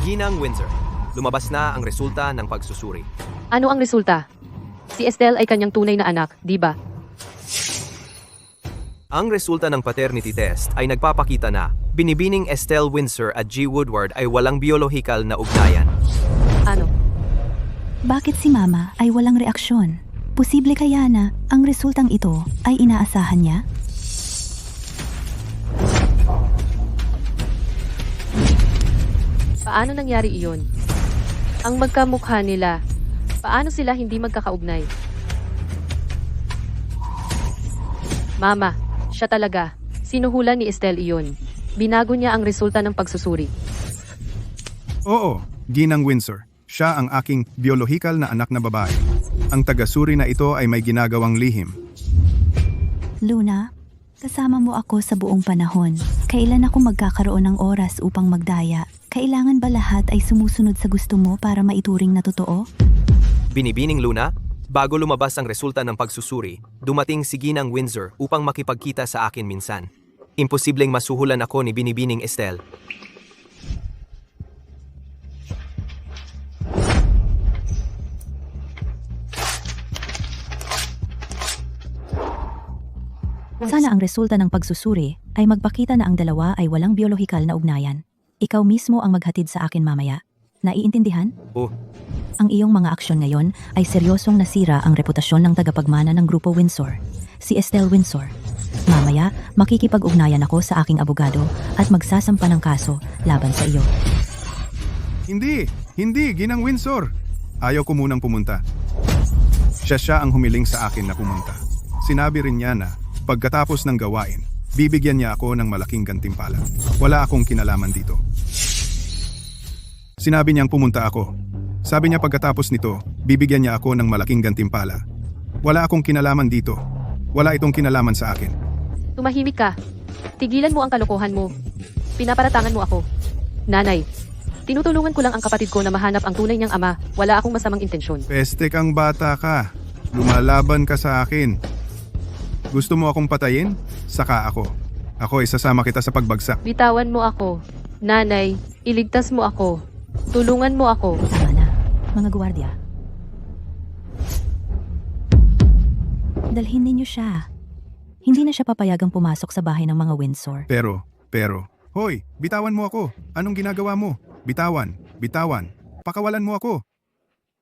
Ginang Windsor, lumabas na ang resulta ng pagsusuri. Ano ang resulta? Si Estelle ay kanyang tunay na anak, di ba? Ang resulta ng paternity test ay nagpapakita na binibining Estelle Windsor at G. Woodward ay walang biolohikal na ugnayan. Ano? Bakit si Mama ay walang reaksyon? Posible kaya na ang resultang ito ay inaasahan niya? Paano nangyari iyon? Ang magkamukha nila, paano sila hindi magkakaugnay? Mama, siya talaga. Sinuhulan ni Estelle iyon. Binago niya ang resulta ng pagsusuri. Oo, Ginang Windsor. Siya ang aking biolohikal na anak na babae. Ang tagasuri na ito ay may ginagawang lihim. Luna, kasama mo ako sa buong panahon. Kailan ako magkakaroon ng oras upang magdaya? Kailangan ba lahat ay sumusunod sa gusto mo para maituring na totoo? Binibining Luna, bago lumabas ang resulta ng pagsusuri, dumating si Ginang Windsor upang makipagkita sa akin minsan. Imposibleng masuhulan ako ni Binibining Estelle. Sana ang resulta ng pagsusuri ay magpakita na ang dalawa ay walang biolohikal na ugnayan. Ikaw mismo ang maghatid sa akin mamaya. Naiintindihan? Oh, Ang iyong mga aksyon ngayon ay seryosong nasira ang reputasyon ng tagapagmana ng Grupo Windsor, si Estelle Windsor. Mamaya, makikipag-ugnayan ako sa aking abogado at magsasampa ng kaso laban sa iyo. Hindi, Ginang Windsor. Ayaw ko munang pumunta. Siya ang humiling sa akin na pumunta. Sinabi rin niya na, pagkatapos ng gawain, bibigyan niya ako ng malaking gantimpala. Wala akong kinalaman dito. Sinabi niyang pumunta ako. Sabi niya pagkatapos nito, bibigyan niya ako ng malaking gantimpala. Wala akong kinalaman dito. Wala itong kinalaman sa akin. Tumahimik ka. Tigilan mo ang kalokohan mo. Pinaparatangan mo ako. Nanay, tinutulungan ko lang ang kapatid ko na mahanap ang tunay niyang ama. Wala akong masamang intensyon. Peste kang bata ka. Lumalaban ka sa akin. Gusto mo akong patayin? Saka ako. Ako isasama kita sa pagbagsak. Bitawan mo ako. Nanay, iligtas mo ako. Tulungan mo ako. Tama na, mga gwardiya. Dalhin ninyo siya. Hindi na siya papayagang pumasok sa bahay ng mga Windsor. Pero, hoy, bitawan mo ako. Anong ginagawa mo? Bitawan. Pakawalan mo ako.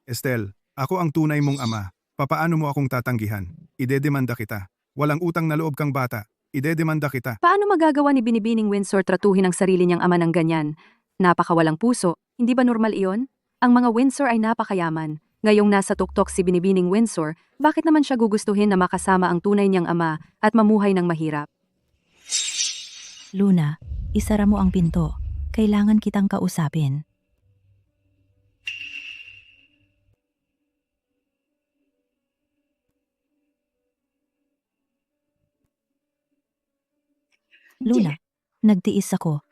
Estelle, ako ang tunay mong ama. Papaano mo akong tatanggihan? Idedemanda kita. Walang utang na loob kang bata. Idedemanda kita. Paano magagawa ni Binibining Windsor tratuhin ang sarili niyang ama ng ganyan? Napakawalang puso, hindi ba normal iyon? Ang mga Windsor ay napakayaman. Ngayong nasa tuktok si Binibining Windsor, bakit naman siya gugustuhin na makasama ang tunay niyang ama at mamuhay ng mahirap? Luna, isara mo ang pinto. Kailangan kitang kausapin. Luna, nagtiis ako.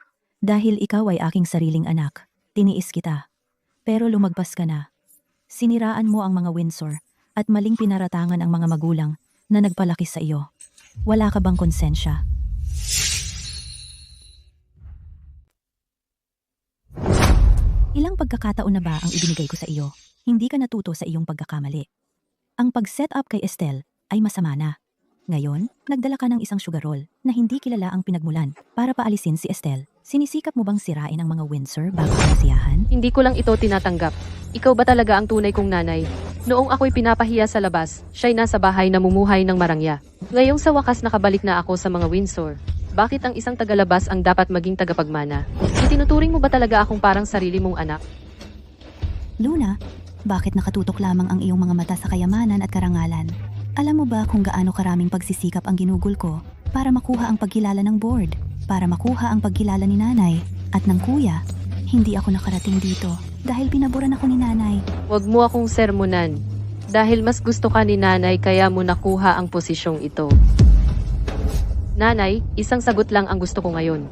Dahil ikaw ay aking sariling anak, tiniis kita. Pero lumagpas ka na. Siniraan mo ang mga Windsor at maling pinaratangan ang mga magulang na nagpalaki sa iyo. Wala ka bang konsensya? Ilang pagkakataon na ba ang ibinigay ko sa iyo? Hindi ka natuto sa iyong pagkakamali. Ang pag-set up kay Estelle ay masama na. Ngayon, nagdala ka ng isang sugar roll na hindi kilala ang pinagmulan para paalisin si Estelle. Sinisikap mo bang sirain ang mga Windsor bago masiyahan? Hindi ko lang ito tinatanggap. Ikaw ba talaga ang tunay kong nanay? Noong ako'y pinapahiya sa labas, siya'y nasa bahay namumuhay ng marangya. Ngayong sa wakas nakabalik na ako sa mga Windsor. Bakit ang isang tagalabas ang dapat maging tagapagmana? Itinuturing mo ba talaga akong parang sarili mong anak? Luna, bakit nakatutok lamang ang iyong mga mata sa kayamanan at karangalan? Alam mo ba kung gaano karaming pagsisikap ang ginugol ko para makuha ang pagkilala ng board, para makuha ang pagkilala ni nanay at ng kuya? Hindi ako nakarating dito dahil pinaboran ako ni nanay. Huwag mo akong sermonan. Dahil mas gusto ka ni nanay kaya mo nakuha ang posisyong ito. Nanay, isang sagot lang ang gusto ko ngayon.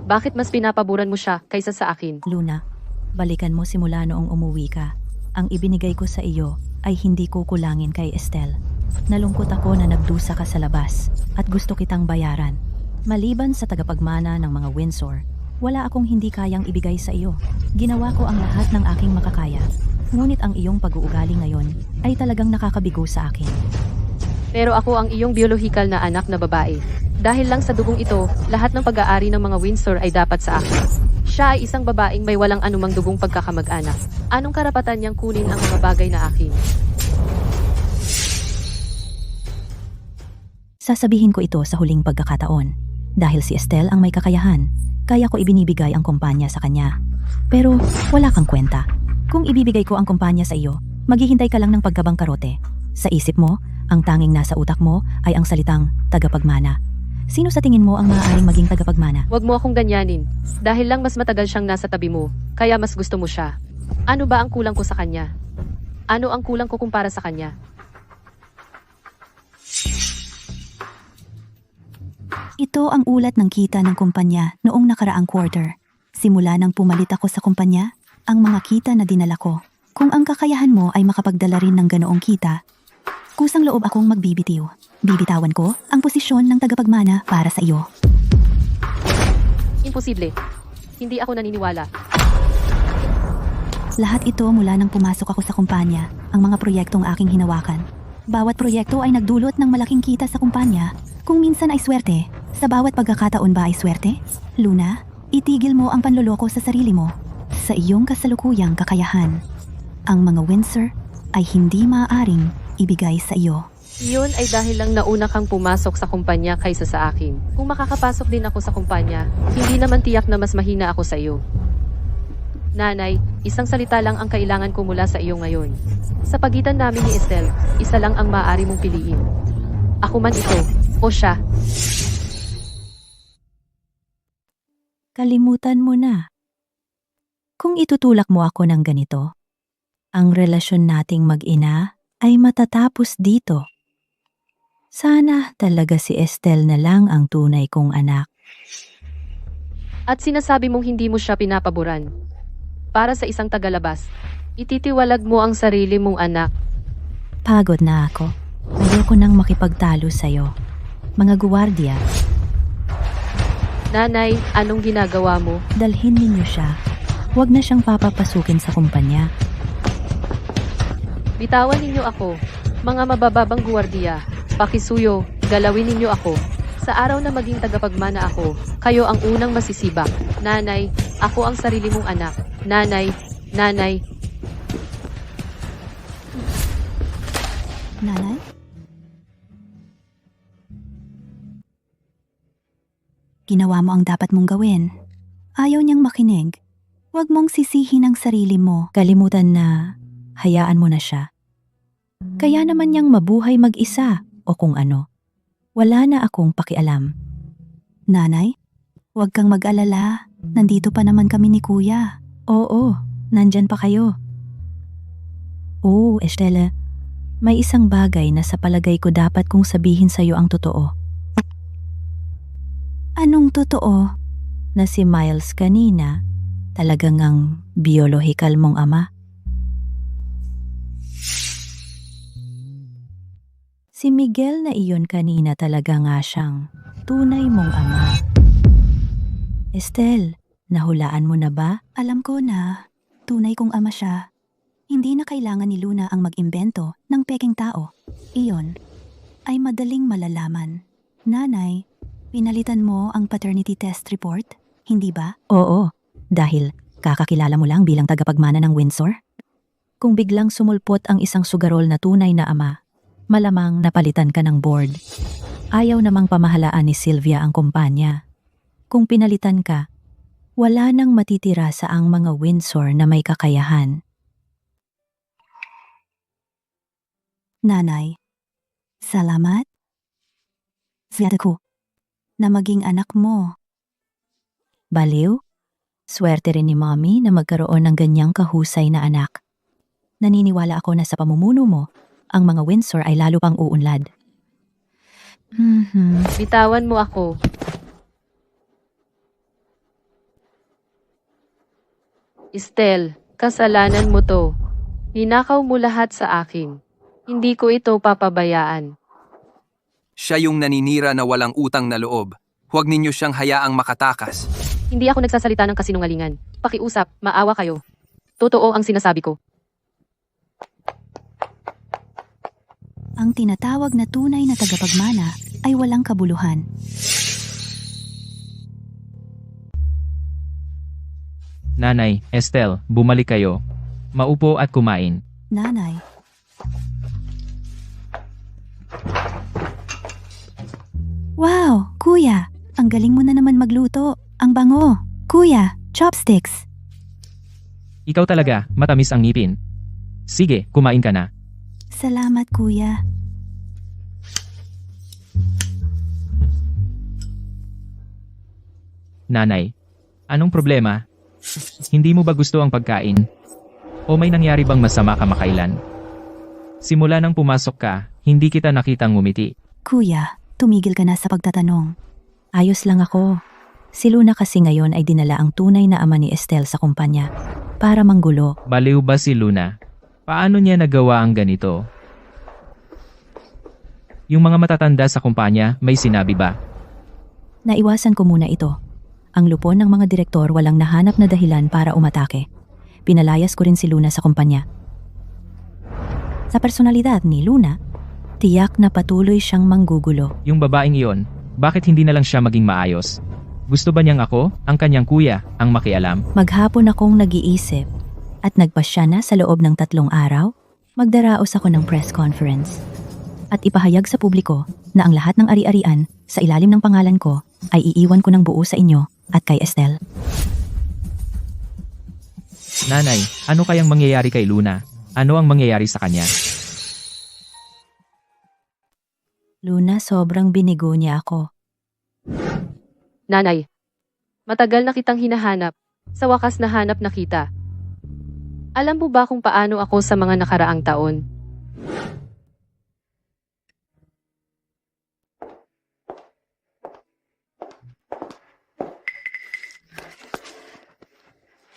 Bakit mas pinapaboran mo siya kaysa sa akin? Luna, balikan mo simula noong umuwi ka. Ang ibinigay ko sa iyo ay hindi kukulangin kay Estelle. Nalungkot ako na nagdusa ka sa labas at gusto kitang bayaran. Maliban sa tagapagmana ng mga Windsor, wala akong hindi kayang ibigay sa iyo. Ginawa ko ang lahat ng aking makakaya. Ngunit ang iyong pag-uugali ngayon ay talagang nakakabigo sa akin. Pero ako ang iyong biolohikal na anak na babae. Dahil lang sa dugong ito, lahat ng pag-aari ng mga Windsor ay dapat sa akin. Siya ay isang babaeng may walang anumang dugong pagkakamag-anak. Anong karapatan niyang kunin ang mga bagay na akin? Sasabihin ko ito sa huling pagkakataon. Dahil si Estelle ang may kakayahan, kaya ko ibinibigay ang kumpanya sa kanya. Pero wala kang kwenta. Kung ibibigay ko ang kumpanya sa iyo, maghihintay ka lang ng pagkabangkarote. Sa isip mo, ang tanging nasa utak mo ay ang salitang tagapagmana. Sino sa tingin mo ang maaaring maging tagapagmana? Huwag mo akong ganyanin. Dahil lang mas matagal siyang nasa tabi mo, kaya mas gusto mo siya. Ano ba ang kulang ko sa kanya? Ano ang kulang ko kumpara sa kanya? Ito ang ulat ng kita ng kumpanya noong nakaraang quarter. Simula nang pumalit ako sa kumpanya, ang mga kita na dinala ko. Kung ang kakayahan mo ay makapagdala rin ng ganoong kita, kusang loob akong magbibitiw. Bibitawan ko ang posisyon ng tagapagmana para sa iyo. Imposible. Hindi ako naniniwala. Lahat ito mula nang pumasok ako sa kumpanya, ang mga proyektong aking hinawakan. Bawat proyekto ay nagdulot ng malaking kita sa kumpanya. Kung minsan ay swerte, sa bawat pagkakataon ba ay swerte? Luna, itigil mo ang panloloko sa sarili mo. Sa iyong kasalukuyang kakayahan, ang mga Windsor ay hindi maaaring ibigay sa iyo. Iyon ay dahil lang nauna kang pumasok sa kumpanya kaysa sa akin. Kung makakapasok din ako sa kumpanya, hindi naman tiyak na mas mahina ako sa iyo. Nanay, isang salita lang ang kailangan ko mula sa iyo ngayon. Sa pagitan namin ni Estelle, isa lang ang maaari mong piliin. Ako man ito, o siya. Kalimutan mo na. Kung itutulak mo ako ng ganito, ang relasyon nating mag-ina ay matatapos dito. Sana talaga si Estelle na lang ang tunay kong anak. At sinasabi mong hindi mo siya pinapaboran. Para sa isang tagalabas, ititiwalag mo ang sarili mong anak. Pagod na ako. Ayoko nang makipagtalo sa'yo. Mga guwardiya, Nanay, anong ginagawa mo? dalhin ninyo siya. Huwag na siyang papapasukin sa kumpanya. Bitawan ninyo ako. Mga mabababang guwardiya, pakisuyo, galawin ninyo ako. Sa araw na maging tagapagmana ako, kayo ang unang masisibak. Nanay, ako ang sarili mong anak. Nanay, nanay. Nanay? Ginawa mo ang dapat mong gawin. Ayaw niyang makinig. Huwag mong sisihin ang sarili mo. Kalimutan na hayaan mo na siya. Kaya naman niyang mabuhay mag-isa o kung ano. Wala na akong pakialam. Nanay, huwag kang mag-alala. Nandito pa naman kami ni Kuya. Oo, nandyan pa kayo. Oo, Estelle. May isang bagay na sa palagay ko dapat kong sabihin sa'yo ang totoo. Anong totoo? Na si Miles kanina talagang ang biolohikal mong ama? Si Miguel na iyon kanina talaga nga siyang tunay mong ama. Estelle, nahulaan mo na ba? Alam ko na, tunay kong ama siya. Hindi na kailangan ni Luna ang mag-imbento ng peking tao. Iyon ay madaling malalaman. Nanay, pinalitan mo ang paternity test report, hindi ba? Oo, dahil kakakilala mo lang bilang tagapagmana ng Windsor. Kung biglang sumulpot ang isang sugarol na tunay na ama, malamang napalitan ka ng board. Ayaw namang pamahalaan ni Sylvia ang kumpanya. Kung pinalitan ka, wala nang matitira sa ang mga Windsor na may kakayahan. Nanay, salamat. Swerte ko na maging anak mo. Baliw, swerte rin ni Mommy na magkaroon ng ganyang kahusay na anak. Naniniwala ako na sa pamumuno mo ang mga Windsor ay lalo pang uunlad. Bitawan mo ako. Estelle, kasalanan mo to. Ninakaw mo lahat sa akin. Hindi ko ito papabayaan. Siya yung naninira na walang utang na loob. Huwag ninyo siyang hayaang makatakas. Hindi ako nagsasalita ng kasinungalingan. Pakiusap, maawa kayo. Totoo ang sinasabi ko. Ang tinatawag na tunay na tagapagmana ay walang kabuluhan. Nanay, Estelle, bumalik kayo. Maupo at kumain. Nanay, wow, kuya, ang galing mo na naman magluto. Ang bango. Kuya, chopsticks. Ikaw talaga, matamis ang ngipin. Sige, kumain ka na. Salamat, kuya. Nanay, anong problema? Hindi mo ba gusto ang pagkain? O may nangyari bang masama kamakailan? Simula nang pumasok ka, hindi kita nakitang ngumiti. Kuya, tumigil ka na sa pagtatanong. Ayos lang ako. Si Luna kasi ngayon ay dinala ang tunay na ama ni Estelle sa kumpanya para manggulo. Baliw ba si Luna? Paano niya nagawa ang ganito? Yung mga matatanda sa kumpanya, may sinabi ba? Naiwasan ko muna ito. Ang lupon ng mga direktor walang nahanap na dahilan para umatake. Pinalayas ko rin si Luna sa kumpanya. Sa personalidad ni Luna, tiyak na patuloy siyang manggugulo. Yung babaeng iyon, bakit hindi na lang siya maging maayos? Gusto ba niyang ako, ang kanyang kuya, ang makialam? Maghapon akong nag-iisip at nagpasya na sa loob ng 3 araw, magdaraos ako ng press conference at ipahayag sa publiko na ang lahat ng ari-arian sa ilalim ng pangalan ko ay iiwan ko ng buo sa inyo at kay Estelle. Nanay, ano kayang mangyayari kay Luna? Ano ang mangyayari sa kanya? Luna, sobrang binigo niya ako. Nanay, matagal na kitang hinahanap. Sa wakas nahanap na kita. Alam mo ba kung paano ako sa mga nakaraang taon?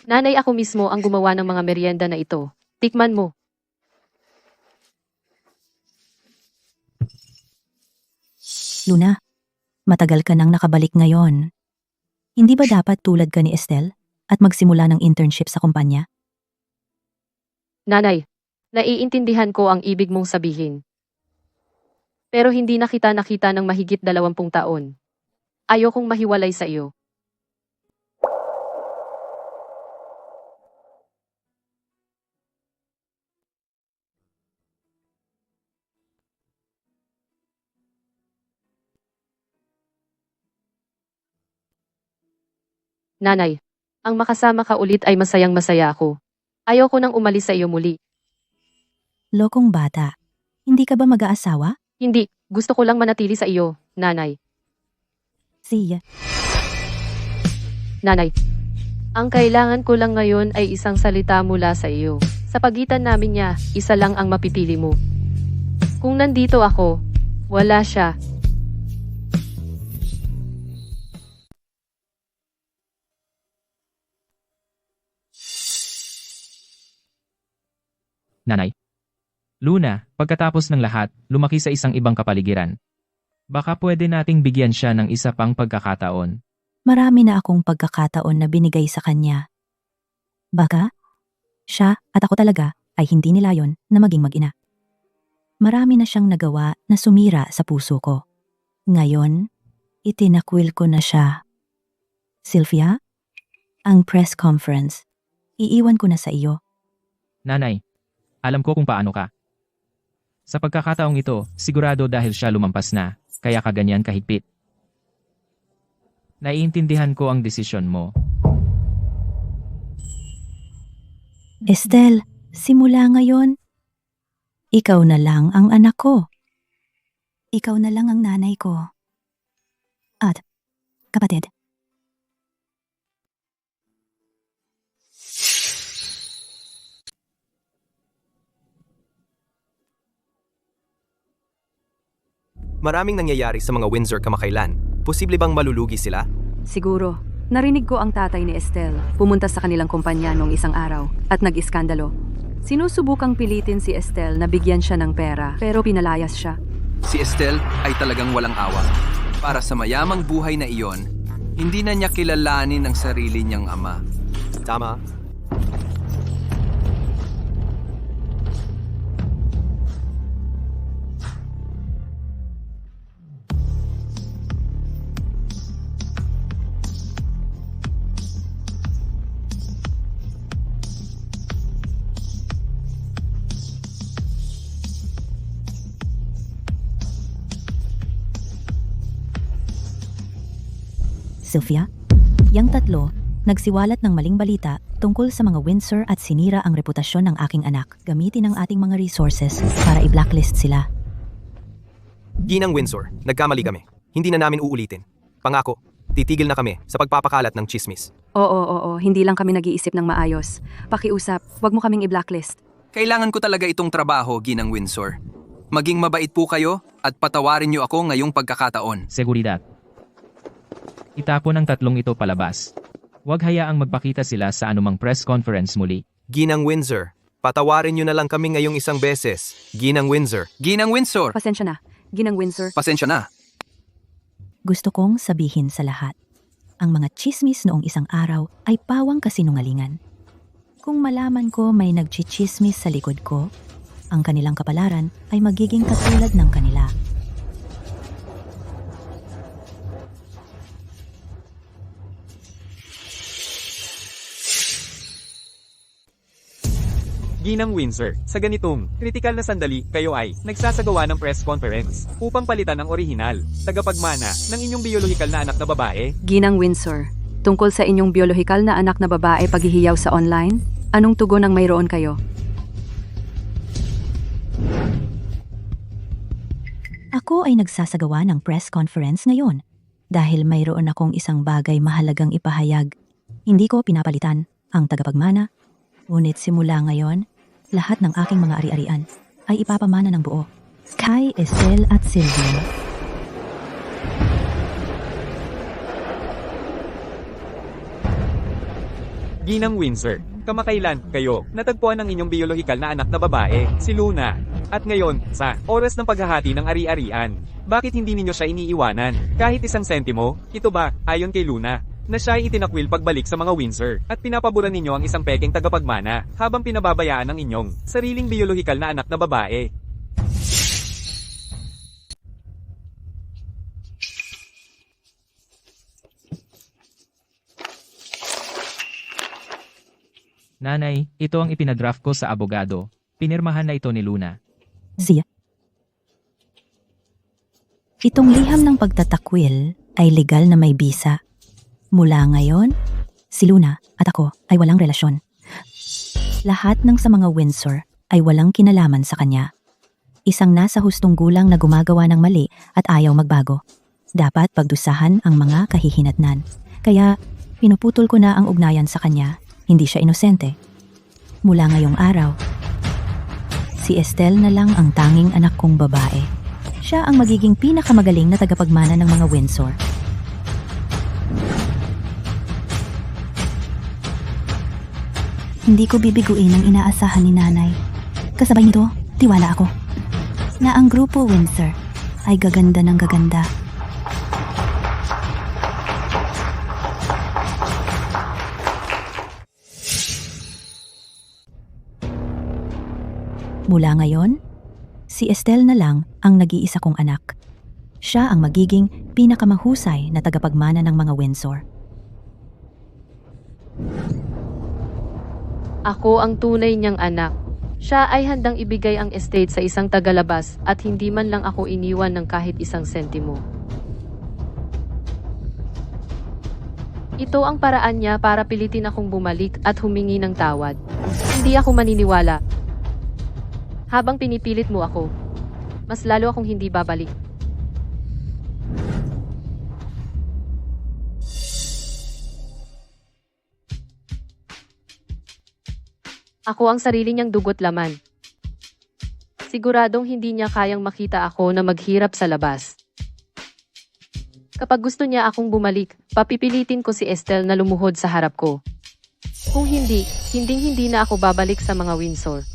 Nanay, ako mismo ang gumawa ng mga merienda na ito. Tikman mo. Luna, matagal ka nang nakabalik ngayon. Hindi ba dapat tulad ka ni Estelle at magsimula ng internship sa kumpanya? Nanay, naiintindihan ko ang ibig mong sabihin. Pero hindi na kita nakita ng mahigit 20 taon. Ayokong mahiwalay sa iyo. Nanay, ang makasama ka ulit ay masayang masaya ako. Ayoko nang umalis sa iyo muli. Lokong bata, hindi ka ba mag-aasawa? Hindi, gusto ko lang manatili sa iyo, nanay. Siya. Nanay, ang kailangan ko lang ngayon ay isang salita mula sa iyo. Sa pagitan namin niya, isa lang ang mapipili mo. Kung nandito ako, wala siya. Nanay. Luna, pagkatapos ng lahat, lumaki sa isang ibang kapaligiran. Baka pwede nating bigyan siya ng isa pang pagkakataon. Marami na akong pagkakataon na binigay sa kanya. Baka, siya at ako talaga ay hindi nilayon na maging mag-ina. Marami na siyang nagawa na sumira sa puso ko. Ngayon, itinakwil ko na siya. Sylvia, ang press conference, iiwan ko na sa iyo. Nanay, alam ko kung paano ka. Sa pagkakataong ito, sigurado dahil siya lumampas na, kaya kaganyan kahigpit. Naiintindihan ko ang desisyon mo. Estelle, simula ngayon, ikaw na lang ang anak ko. Ikaw na lang ang nanay ko. At, kapatid. Maraming nangyayari sa mga Windsor kamakailan. Posible bang malulugi sila? Siguro. Narinig ko ang tatay ni Estelle. Pumunta sa kanilang kumpanya noong isang araw at nag-iskandalo. Sinusubukang pilitin si Estelle na bigyan siya ng pera pero pinalayas siya. Si Estelle ay talagang walang awa. Para sa mayamang buhay na iyon, hindi na niya kilalanin ang sarili niyang ama. Tama. Sylvia, yang tatlo, nagsiwalat ng maling balita tungkol sa mga Windsor at sinira ang reputasyon ng aking anak. Gamitin ang ating mga resources para i-blacklist sila. Ginang Windsor, nagkamali kami. Hindi na namin uulitin. Pangako, titigil na kami sa pagpapakalat ng chismis. Oo, hindi lang kami nag-iisip ng maayos. Pakiusap, wag mo kaming i-blacklist. Kailangan ko talaga itong trabaho, Ginang Windsor. Maging mabait po kayo at patawarin niyo ako ngayong pagkakataon. Seguridad. Itapon ang tatlong ito palabas. Huwag hayaang magpakita sila sa anumang press conference muli. Ginang Windsor, patawarin nyo na lang kami ngayong isang beses. Ginang Windsor. Ginang Windsor, Pasensya na. Ginang Windsor. pasensya na. Gusto kong sabihin sa lahat, ang mga chismis noong isang araw ay pawang kasinungalingan. Kung malaman ko may nagchichismis sa likod ko, ang kanilang kapalaran ay magiging katulad ng kanila. Ginang Windsor, sa ganitong kritikal na sandali, kayo ay nagsasagawa ng press conference upang palitan ang orihinal, tagapagmana ng inyong biolohikal na anak na babae. Ginang Windsor, tungkol sa inyong biolohikal na anak na babae paghihiyaw sa online, anong tugon ang mayroon kayo? Ako ay nagsasagawa ng press conference ngayon dahil mayroon akong isang bagay mahalagang ipahayag. Hindi ko pinapalitan ang tagapagmana, ngunit simula ngayon, lahat ng aking mga ari-arian ay ipapamana ng buo kay Estelle at Sylvia. Ginang Windsor, kamakailan kayo natagpuan ang inyong biolohikal na anak na babae, si Luna. At ngayon, sa oras ng paghahati ng ari-arian, bakit hindi ninyo siya iniiwanan? Kahit isang sentimo, ito ba, ayon kay Luna, na siya ay itinakwil pagbalik sa mga Windsor at pinapaboran ninyo ang isang pekeng tagapagmana habang pinababayaan ang inyong sariling biolohikal na anak na babae. Nanay, ito ang ipinadraft ko sa abogado. Pinirmahan na ito ni Luna. Zia. Itong liham ng pagtatakwil ay legal na may bisa. Mula ngayon, si Luna at ako ay walang relasyon. Lahat ng sa mga Windsor ay walang kinalaman sa kanya. Isang nasa hustong gulang na gumagawa ng mali at ayaw magbago. Dapat pagdusahan ang mga kahihinatnan. Kaya pinuputol ko na ang ugnayan sa kanya. Hindi siya inosente. Mula ngayong araw, si Estelle na lang ang tanging anak kong babae. Siya ang magiging pinakamagaling na tagapagmana ng mga Windsor. Hindi ko bibiguin ang inaasahan ni nanay. Kasabay nito, tiwala ako na ang grupo Windsor ay gaganda ng gaganda. Mula ngayon, si Estelle na lang ang nag-iisa kong anak. Siya ang magiging pinakamahusay na tagapagmana ng mga Windsor. Ako ang tunay niyang anak. Siya ay handang ibigay ang estate sa isang tagalabas at hindi man lang ako iniwan ng kahit isang sentimo. Ito ang paraan niya para pilitin akong bumalik at humingi ng tawad. Hindi ako maniniwala. Habang pinipilit mo ako, mas lalo akong hindi babalik. Ako ang sarili niyang dugot laman. Siguradong hindi niya kayang makita ako na maghirap sa labas. Kapag gusto niya akong bumalik, papipilitin ko si Estelle na lumuhod sa harap ko. Kung hindi, hinding-hindi na ako babalik sa mga Windsor.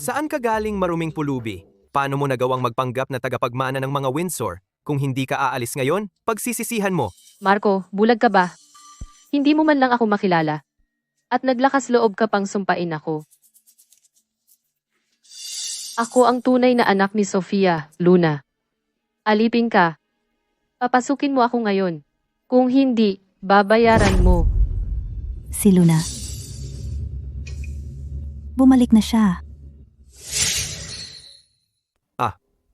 Saan ka galing, maruming pulubi? Paano mo nagawang magpanggap na tagapagmana ng mga Windsor? Kung hindi ka aalis ngayon, pagsisisihan mo. Marco, bulag ka ba? Hindi mo man lang ako makilala. At naglakas loob ka pang sumpain ako. Ako ang tunay na anak ni Sofia, Luna. Alipin ka. Papasukin mo ako ngayon. Kung hindi, babayaran mo. Si Luna. Bumalik na siya.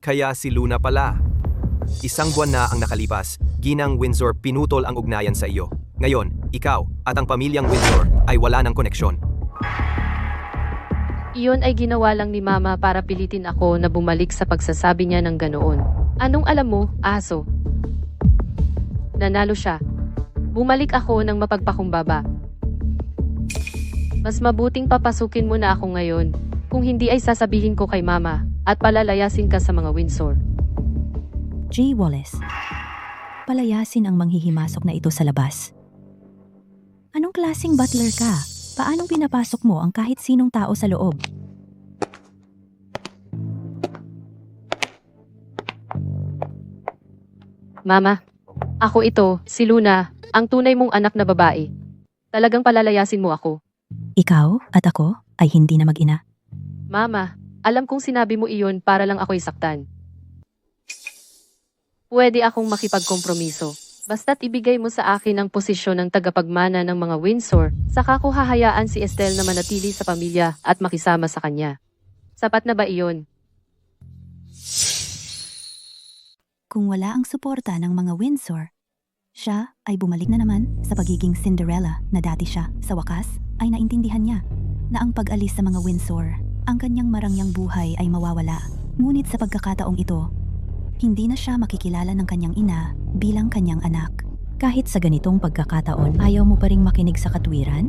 Kaya si Luna pala. Isang buwan na ang nakalipas, Ginang Windsor pinutol ang ugnayan sa iyo. Ngayon, ikaw at ang pamilyang Windsor ay wala ng koneksyon. Iyon ay ginawa lang ni Mama para pilitin ako na bumalik sa pagsasabi niya ng ganoon. Anong alam mo, aso? Nanalo siya. Bumalik ako ng mapagpakumbaba. Mas mabuting papasukin mo na ako ngayon. Kung hindi ay sasabihin ko kay Mama at palalayasin ka sa mga Windsor. G. Wallace. Palayasin ang manghihimasok na ito sa labas. Anong klaseng butler ka? Paanong pinapasok mo ang kahit sinong tao sa loob? Mama, ako ito, si Luna, ang tunay mong anak na babae. Talagang palalayasin mo ako. Ikaw at ako ay hindi na mag-ina. Mama, alam kong sinabi mo iyon para lang ako'y saktan. Pwede akong makipagkompromiso. Basta't ibigay mo sa akin ang posisyon ng tagapagmana ng mga Windsor, saka ko hahayaan si Estelle na manatili sa pamilya at makisama sa kanya. Sapat na ba iyon? Kung wala ang suporta ng mga Windsor, siya ay bumalik na naman sa pagiging Cinderella na dati siya. Sa wakas ay naintindihan niya na ang pag-alis sa mga Windsor, ang kanyang marangyang buhay ay mawawala. Ngunit sa pagkakataong ito, hindi na siya makikilala ng kanyang ina bilang kanyang anak. Kahit sa ganitong pagkakataon, ayaw mo pa ring makinig sa katwiran?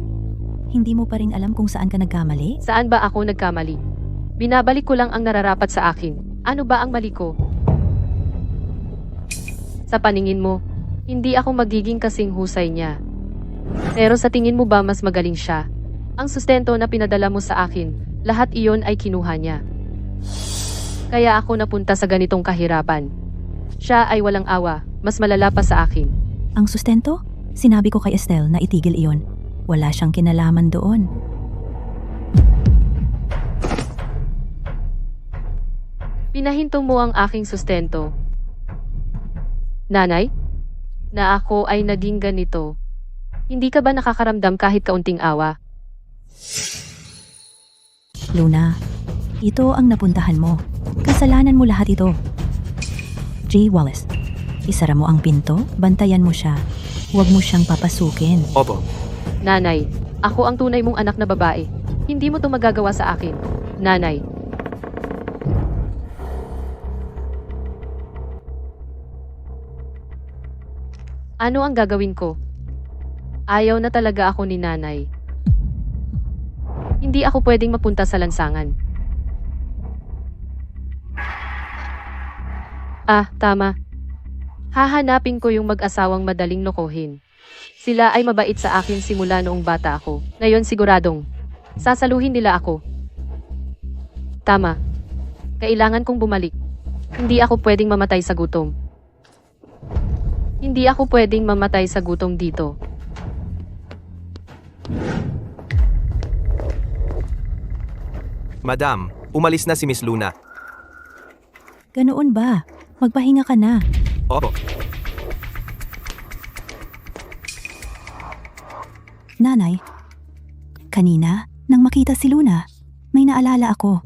Hindi mo pa rin alam kung saan ka nagkamali? Saan ba ako nagkamali? Binabalik ko lang ang nararapat sa akin. Ano ba ang mali ko? Sa paningin mo, hindi ako magiging kasing husay niya. Pero sa tingin mo ba mas magaling siya? Ang sustento na pinadala mo sa akin, lahat iyon ay kinuha niya. Kaya ako napunta sa ganitong kahirapan. Siya ay walang awa, mas malala pa sa akin. Ang sustento? Sinabi ko kay Estelle na itigil iyon. Wala siyang kinalaman doon. Pinahinto mo ang aking sustento. Nanay? Na ako ay naging ganito. Hindi ka ba nakakaramdam kahit kaunting awa? Luna, ito ang napuntahan mo. Kasalanan mo lahat ito. G. Wallace, isara mo ang pinto, bantayan mo siya. Huwag mo siyang papasukin. Opo. Nanay, ako ang tunay mong anak na babae. Hindi mo to magagawa sa akin. Nanay. Ano ang gagawin ko? Ayaw na talaga ako ni nanay. Hindi ako pwedeng mapunta sa lansangan. Tama. Hahanapin ko yung mag-asawang madaling lokohin. Sila ay mabait sa akin simula noong bata ako. Ngayon siguradong, sasaluhin nila ako. Tama. Kailangan kong bumalik. Hindi ako pwedeng mamatay sa gutom. Hindi ako pwedeng mamatay sa gutom dito. Madam, umalis na si Miss Luna. Ganoon ba? Magpahinga ka na. Opo. Nanay, kanina, nang makita si Luna, may naalala ako.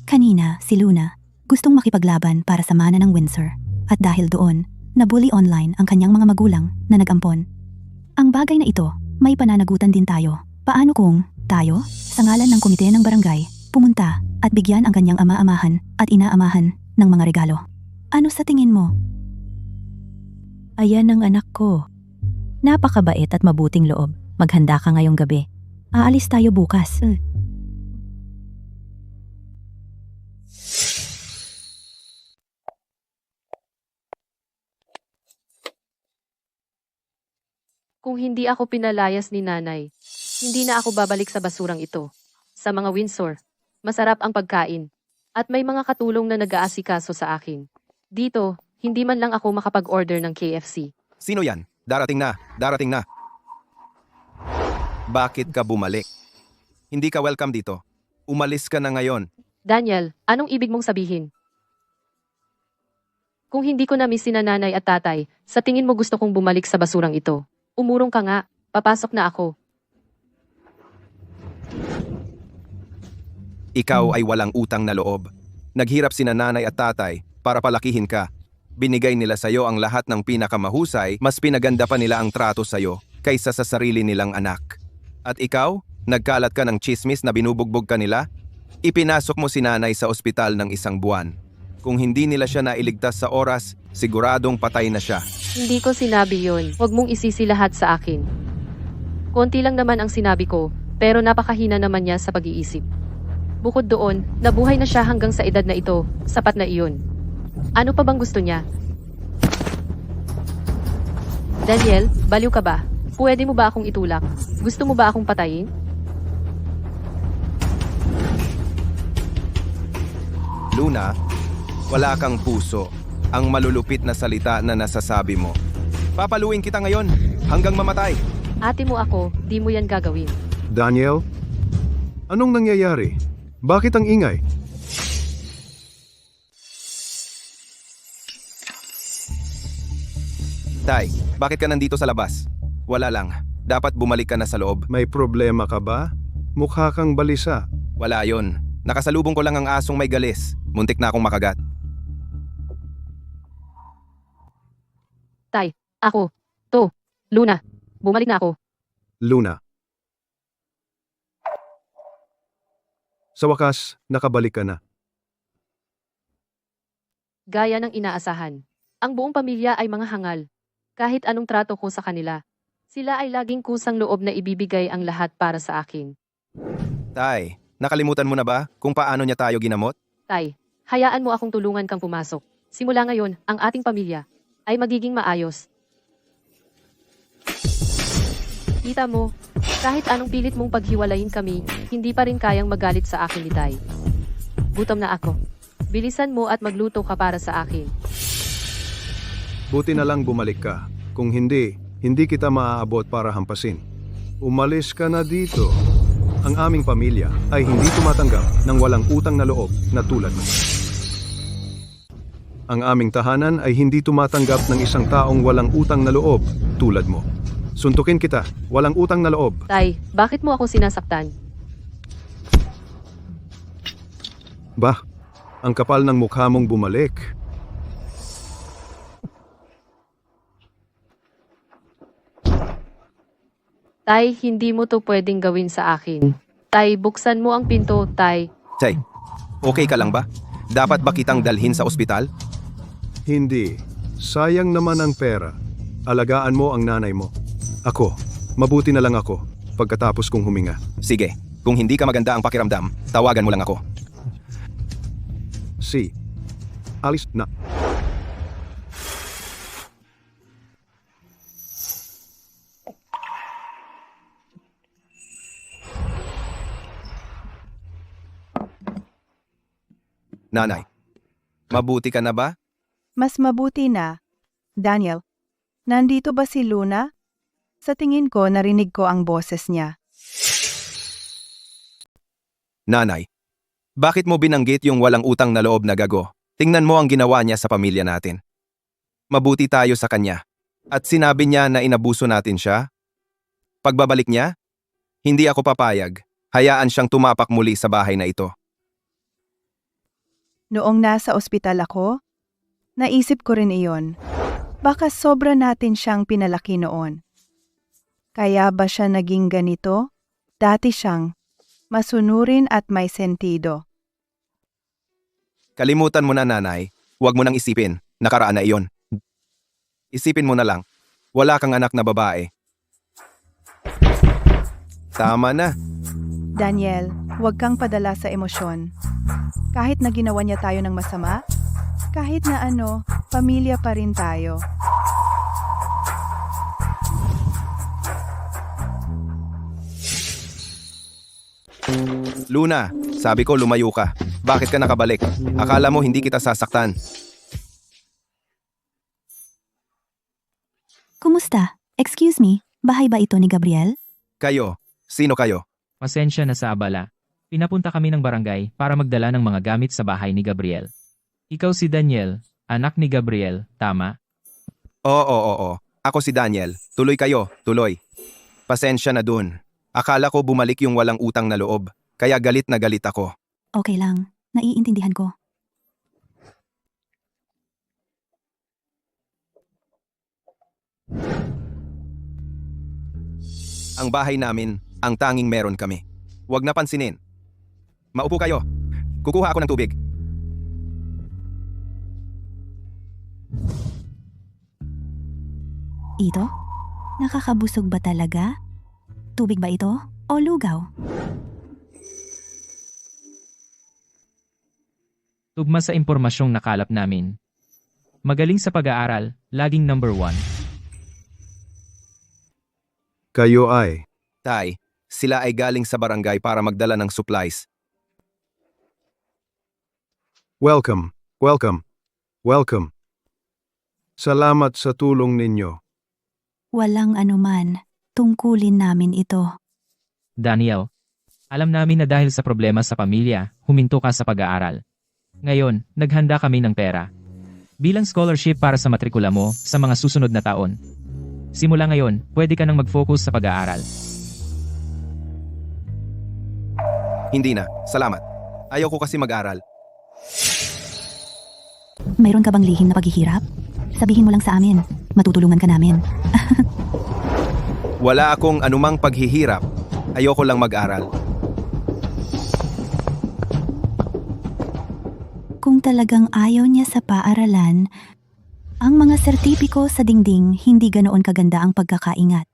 Kanina, si Luna, gustong makipaglaban para sa mana ng Windsor. At dahil doon, nabully online ang kanyang mga magulang na nag-ampon. Ang bagay na ito, may pananagutan din tayo. Paano kung tayo, sa ngalan ng komite ng barangay, pumunta at bigyan ang kanyang ama-amahan at inaamahan ng mga regalo? Ano sa tingin mo? Ayan ang anak ko. Napakabait at mabuting loob. Maghanda ka ngayong gabi. Aalis tayo bukas. Kung hindi ako pinalayas ni nanay, hindi na ako babalik sa basurang ito. Sa mga Windsor, masarap ang pagkain. At may mga katulong na nag-aasikaso sa akin. Dito, hindi man lang ako makapag-order ng KFC. Sino yan? Darating na, darating na. Bakit ka bumalik? Hindi ka welcome dito. Umalis ka na ngayon. Daniel, anong ibig mong sabihin? Kung hindi ko na-miss sina nanay at tatay, sa tingin mo gusto kong bumalik sa basurang ito. Umurong ka nga, papasok na ako. Ikaw ay walang utang na loob. Naghirap sina nanay at tatay para palakihin ka. Binigay nila sa'yo ang lahat ng pinakamahusay, mas pinaganda pa nila ang trato sa'yo kaysa sa sarili nilang anak. At ikaw, nagkalat ka ng chismis na binubugbog ka nila? Ipinasok mo si nanay sa ospital ng 1 buwan. Kung hindi nila siya nailigtas sa oras, siguradong patay na siya. Hindi ko sinabi yon. Huwag mong isisi lahat sa akin. Konti lang naman ang sinabi ko, pero napakahina naman niya sa pag-iisip. Bukod doon, nabuhay na siya hanggang sa edad na ito, sapat na iyon. Ano pa bang gusto niya? Daniel, baliw ka ba? Pwede mo ba akong itulak? Gusto mo ba akong patayin? Luna, wala kang puso. Ang malulupit na salita na nasasabi mo. Papaluin kita ngayon hanggang mamatay. Ate mo ako, di mo yan gagawin. Daniel? Anong nangyayari? Bakit ang ingay? Tay, bakit ka nandito sa labas? Wala lang. Dapat bumalik ka na sa loob. May problema ka ba? Mukha kang balisa. Wala yon. Nakasalubong ko lang ang asong may galis. Muntik na akong makagat. Tay, ako. To. Luna. Bumalik na ako. Luna. Sa wakas, nakabalik ka na. Gaya ng inaasahan. Ang buong pamilya ay mga hangal. Kahit anong trato ko sa kanila, sila ay laging kusang loob na ibibigay ang lahat para sa akin. Tay, nakalimutan mo na ba kung paano niya tayo ginamot? Tay, hayaan mo akong tulungan kang pumasok. Simula ngayon, ang ating pamilya ay magiging maayos. Kita mo, kahit anong pilit mong paghiwalayin kami, hindi pa rin kayang magalit sa akin ni Tay. Gutom na ako. Bilisan mo at magluto ka para sa akin. Buti na lang bumalik ka. Kung hindi, hindi kita maaabot para hampasin. Umalis ka na dito. Ang aming pamilya ay hindi tumatanggap ng walang utang na loob na tulad mo. Ang aming tahanan ay hindi tumatanggap ng isang taong walang utang na loob tulad mo. Suntukin kita, walang utang na loob. Tay, bakit mo ako sinasaktan? Bah, ang kapal ng mukha mong bumalik. Tay, hindi mo to pwedeng gawin sa akin. Tay, buksan mo ang pinto, Tay. Tay, okay ka lang ba? Dapat ba kitang dalhin sa ospital? Hindi. Sayang naman ang pera. Alagaan mo ang nanay mo. Ako, mabuti na lang ako pagkatapos kong huminga. Sige, kung hindi ka maganda ang pakiramdam, tawagan mo lang ako. Si. Alis na. Nanay, mabuti ka na ba? Mas mabuti na. Daniel, nandito ba si Luna? Sa tingin ko, narinig ko ang boses niya. Nanay, bakit mo binanggit yung walang utang na loob na gago? Tingnan mo ang ginawa niya sa pamilya natin. Mabuti tayo sa kanya. At sinabi niya na inabuso natin siya? Pagbabalik niya? Hindi ako papayag. Hayaan siyang tumapak muli sa bahay na ito. Noong nasa ospital ako, naisip ko rin iyon. Baka sobra natin siyang pinalaki noon. Kaya ba siya naging ganito? Dati siyang masunurin at may sentido. Kalimutan mo na, nanay. Huwag mo nang isipin. Nakaraan na iyon. Isipin mo na lang. Wala kang anak na babae. Tama na. Daniel, huwag kang padala sa emosyon. Kahit na ginawa niya tayo ng masama, kahit na pamilya pa rin tayo. Luna, sabi ko lumayo ka. Bakit ka nakabalik? Akala mo hindi kita sasaktan. Kumusta? Excuse me, bahay ba ito ni Gabriel? Kayo, sino kayo? Pasensya na sa abala. Pinapunta kami ng barangay para magdala ng mga gamit sa bahay ni Gabriel. Ikaw si Daniel, anak ni Gabriel, tama? Oo. Ako si Daniel. Tuloy kayo, tuloy. Pasensya na dun. Akala ko bumalik yung walang utang na loob. Kaya galit na galit ako. Okay lang, naiintindihan ko. Ang bahay namin, ang tanging meron kami. Huwag na pansinin. Maupo kayo. Kukuha ako ng tubig. Ito? Nakakabusog ba talaga? Tubig ba ito? O lugaw? Tugma sa impormasyong nakalap namin. Magaling sa pag-aaral, laging number 1. Kayo ay. Tay, sila ay galing sa barangay para magdala ng supplies. Welcome. Salamat sa tulong ninyo. Walang anuman. Tungkulin namin ito. Daniel, alam namin na dahil sa problema sa pamilya, huminto ka sa pag-aaral. Ngayon, naghanda kami ng pera. Bilang scholarship para sa matrikula mo sa mga susunod na taon. Simula ngayon, pwede ka nang mag-focus sa pag-aaral. Hindi na, salamat. Ayaw ko kasi mag-aral. Mayroon ka bang lihim na paghihirap? Sabihin mo lang sa amin. Matutulungan ka namin. Wala akong anumang paghihirap. Ayoko lang mag-aral. Kung talagang ayaw niya sa paaralan, ang mga sertipiko sa dingding hindi ganoon kaganda ang pagkakaingat.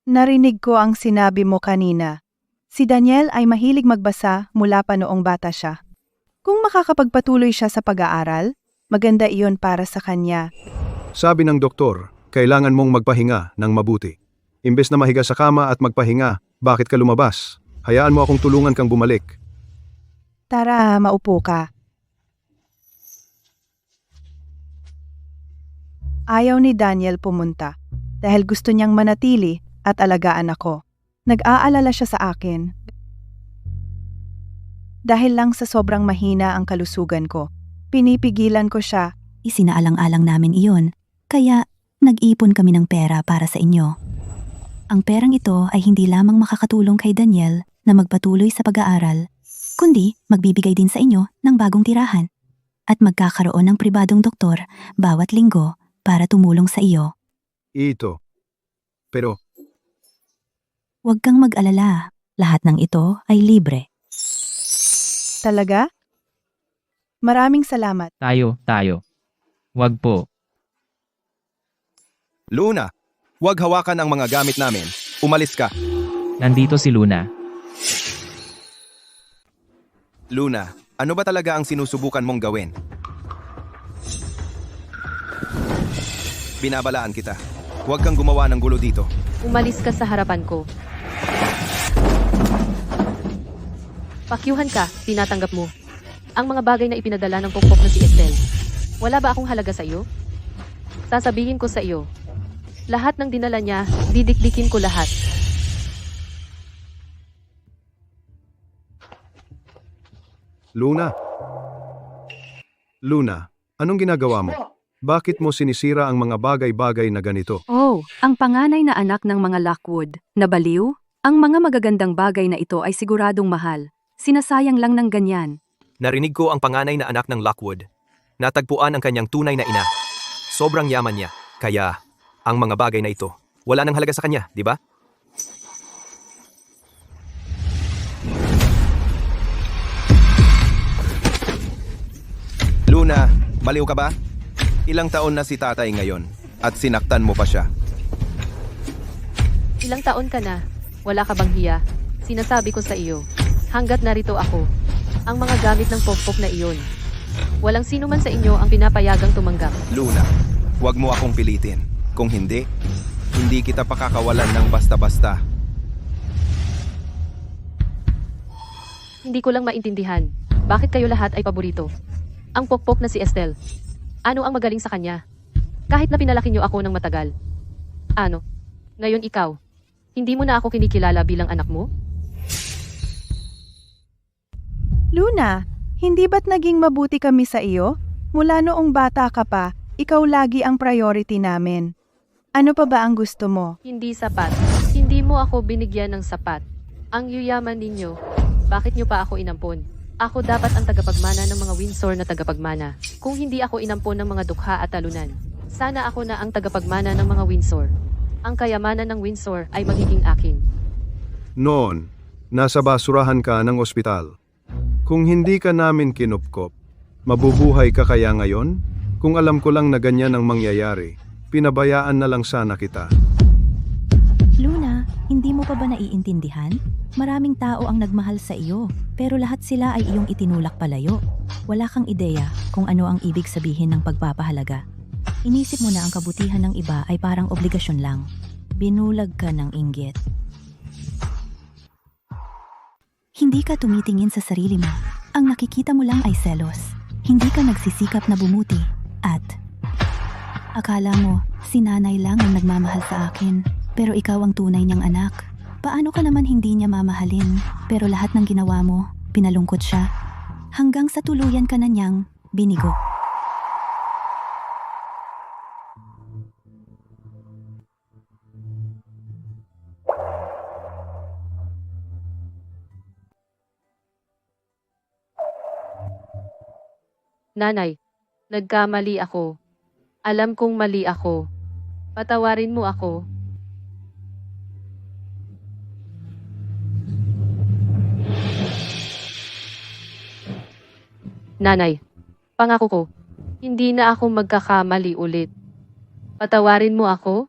Narinig ko ang sinabi mo kanina. Si Daniel ay mahilig magbasa mula pa noong bata siya. Kung makakapagpatuloy siya sa pag-aaral, maganda iyon para sa kanya. Sabi ng doktor, kailangan mong magpahinga ng mabuti. Imbes na mahiga sa kama at magpahinga, bakit ka lumabas? Hayaan mo akong tulungan kang bumalik. Tara, maupo ka. Ayaw ni Daniel pumunta dahil gusto niyang manatili at alagaan ako. Nag-aalala siya sa akin. Dahil lang sa sobrang mahina ang kalusugan ko, pinipigilan ko siya. Isinaalang-alang namin iyon, kaya nag-ipon kami ng pera para sa inyo. Ang perang ito ay hindi lamang makakatulong kay Daniel na magpatuloy sa pag-aaral, kundi magbibigay din sa inyo ng bagong tirahan at magkakaroon ng pribadong doktor bawat linggo para tumulong sa iyo. Ito. Pero, Huwag kang mag-alala, lahat ng ito ay libre. Talaga? Maraming salamat. Tayo. Wag po. Luna, huwag hawakan ang mga gamit namin. Umalis ka. Nandito si Luna. Luna, ano ba talaga ang sinusubukan mong gawin? Binabalaan kita. Huwag kang gumawa ng gulo dito. Umalis ka sa harapan ko. Pakyuhan ka, tinatanggap mo. Ang mga bagay na ipinadala ng pokpok na si Estelle. Wala ba akong halaga sa iyo? Sasabihin ko sa iyo. Lahat ng dinala niya, didikdikin ko lahat. Luna, anong ginagawa mo? Bakit mo sinisira ang mga bagay-bagay na ganito? Oh, ang panganay na anak ng mga Lockwood, nabaliw? Ang mga magagandang bagay na ito ay siguradong mahal. Sinasayang lang ng ganyan. Narinig ko ang panganay na anak ng Lockwood. Natagpuan ang kanyang tunay na ina. Sobrang yaman niya, kaya Ang mga bagay na ito, wala nang halaga sa kanya, di ba? Luna, baliw ka ba? Ilang taon na si tatay ngayon at sinaktan mo pa siya. Ilang taon ka na? Wala ka bang hiya? Sinasabi ko sa iyo, hanggat narito ako, ang mga gamit ng pokpok na iyon. Walang sino man sa inyo ang pinapayagang tumanggap. Luna, huwag mo akong pilitin. Kung hindi, hindi kita pakakawalan ng basta-basta. Hindi ko lang maintindihan. Bakit kayo lahat ay paborito? Ang pokpok na si Estelle. Ano ang magaling sa kanya? Kahit na pinalaki niyo ako ng matagal. Ano? Ngayon ikaw, hindi mo na ako kinikilala bilang anak mo? Luna, hindi ba't naging mabuti kami sa iyo? Mula noong bata ka pa, ikaw lagi ang priority namin. Ano pa ba ang gusto mo? Hindi sapat. Hindi mo ako binigyan ng sapat. Ang yuyaman ninyo, bakit niyo pa ako inampon? Ako dapat ang tagapagmana ng mga Windsor na tagapagmana. Kung hindi ako inampon ng mga dukha at talunan, sana ako na ang tagapagmana ng mga Windsor. Ang kayamanan ng Windsor ay magiging akin. Noon, nasa basurahan ka ng ospital. Kung hindi ka namin kinupkop, mabubuhay ka kaya ngayon? Kung alam ko lang na ganyan ang mangyayari, pinabayaan na lang sana kita. Luna, hindi mo pa ba naiintindihan? Maraming tao ang nagmahal sa iyo, pero lahat sila ay iyong itinulak palayo. Wala kang ideya kung ano ang ibig sabihin ng pagpapahalaga. Inisip mo na ang kabutihan ng iba ay parang obligasyon lang. Binulag ka ng inggit. Hindi ka tumitingin sa sarili mo. Ang nakikita mo lang ay selos. Hindi ka nagsisikap na bumuti. At akala mo, si nanay lang ang nagmamahal sa akin. Pero ikaw ang tunay niyang anak. Paano ka naman hindi niya mamahalin? Pero lahat ng ginawa mo, pinalungkot siya. Hanggang sa tuluyan ka na niyang binigo. Nanay, nagkamali ako. Alam kong mali ako. Patawarin mo ako. Nanay, pangako ko, hindi na ako magkakamali ulit. Patawarin mo ako?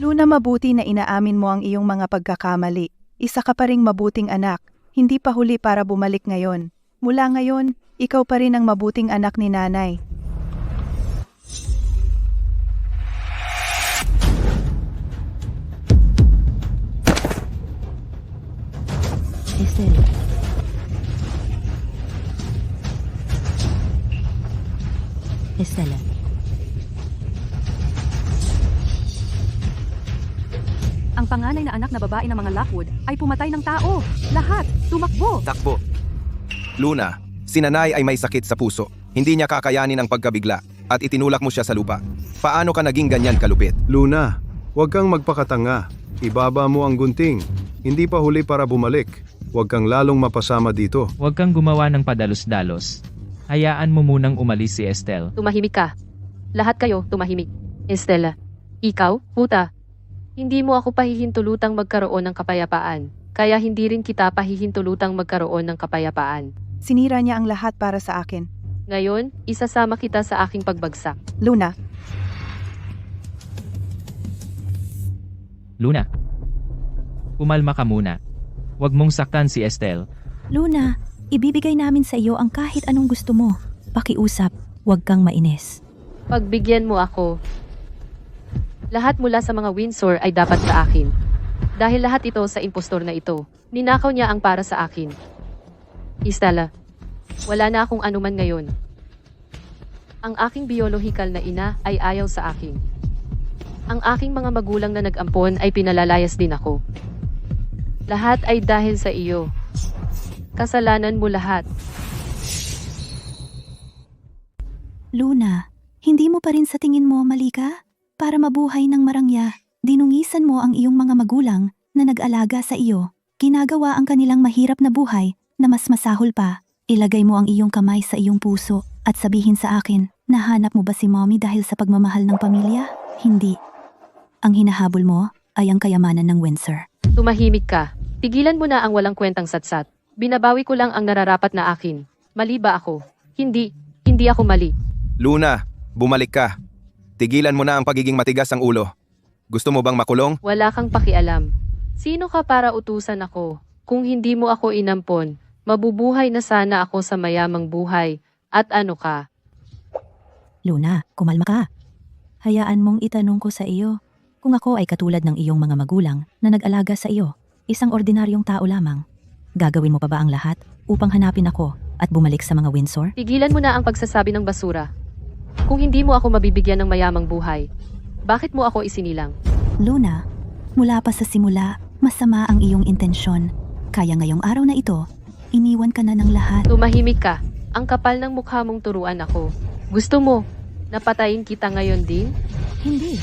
Luna, mabuti na inaamin mo ang iyong mga pagkakamali. Isa ka pa ring mabuting anak. Hindi pa huli para bumalik ngayon. Mula ngayon, ikaw pa rin ang mabuting anak ni nanay. Estelle. Estelle. Ang panganay na anak na babae ng mga Lockwood ay pumatay ng tao. Lahat, tumakbo. Takbo. Luna, si nanay ay may sakit sa puso. Hindi niya kakayanin ang pagkabigla at itinulak mo siya sa lupa. Paano ka naging ganyan kalupit? Luna, huwag kang magpakatanga. Ibaba mo ang gunting. Hindi pa huli para bumalik. Huwag kang lalong mapasama dito. Huwag kang gumawa ng padalos-dalos. Hayaan mo munang umalis si Estelle. Tumahimik ka. Lahat kayo, tumahimik. Estella, ikaw, puta. Hindi mo ako pahihintulutang magkaroon ng kapayapaan. Kaya hindi rin kita pahihintulutang magkaroon ng kapayapaan. Sinira niya ang lahat para sa akin. Ngayon, isasama kita sa aking pagbagsak. Luna, Luna, umalma ka muna. Huwag mong saktan si Estelle. Luna, ibibigay namin sa iyo ang kahit anong gusto mo. Pakiusap, huwag kang mainis. Pagbigyan mo ako. Lahat mula sa mga Windsor ay dapat sa akin. Dahil lahat ito sa impostor na ito, ninakaw niya ang para sa akin. Estella, wala na akong anuman ngayon. Ang aking biolohikal na ina ay ayaw sa akin. Ang aking mga magulang na nag-ampon ay pinalalayas din ako. Lahat ay dahil sa iyo. Kasalanan mo lahat. Luna, hindi mo pa rin sa tingin mo mali ka? Para mabuhay ng marangya, dinungisan mo ang iyong mga magulang na nag-alaga sa iyo. Ginagawa ang kanilang mahirap na buhay na mas masahol pa Ilagay mo ang iyong kamay sa iyong puso at sabihin sa akin, nahanap mo ba si mommy dahil sa pagmamahal ng pamilya? Hindi. Ang hinahabol mo ay ang kayamanan ng Windsor. Tumahimik ka. Tigilan mo na ang walang kwentang satsat. Binabawi ko lang ang nararapat na akin. Mali ba ako? Hindi. Hindi ako mali. Luna, bumalik ka. Tigilan mo na ang pagiging matigas ang ulo. Gusto mo bang makulong? Wala kang pakialam. Sino ka para utusan ako? Kung hindi mo ako inampon, mabubuhay na sana ako sa mayamang buhay. At ano ka? Luna, kumalma ka. Hayaan mong itanong ko sa iyo. Kung ako ay katulad ng iyong mga magulang na nag-alaga sa iyo, isang ordinaryong tao lamang, gagawin mo pa ba ang lahat upang hanapin ako at bumalik sa mga Windsor? Tigilan mo na ang pagsasabi ng basura. Kung hindi mo ako mabibigyan ng mayamang buhay, bakit mo ako isinilang? Luna, mula pa sa simula, masama ang iyong intensyon. Kaya ngayong araw na ito, iniwan ka na ng lahat. Tumahimik ka. Ang kapal ng mukha mong turuan ako. Gusto mo, napatayin kita ngayon din? Hindi.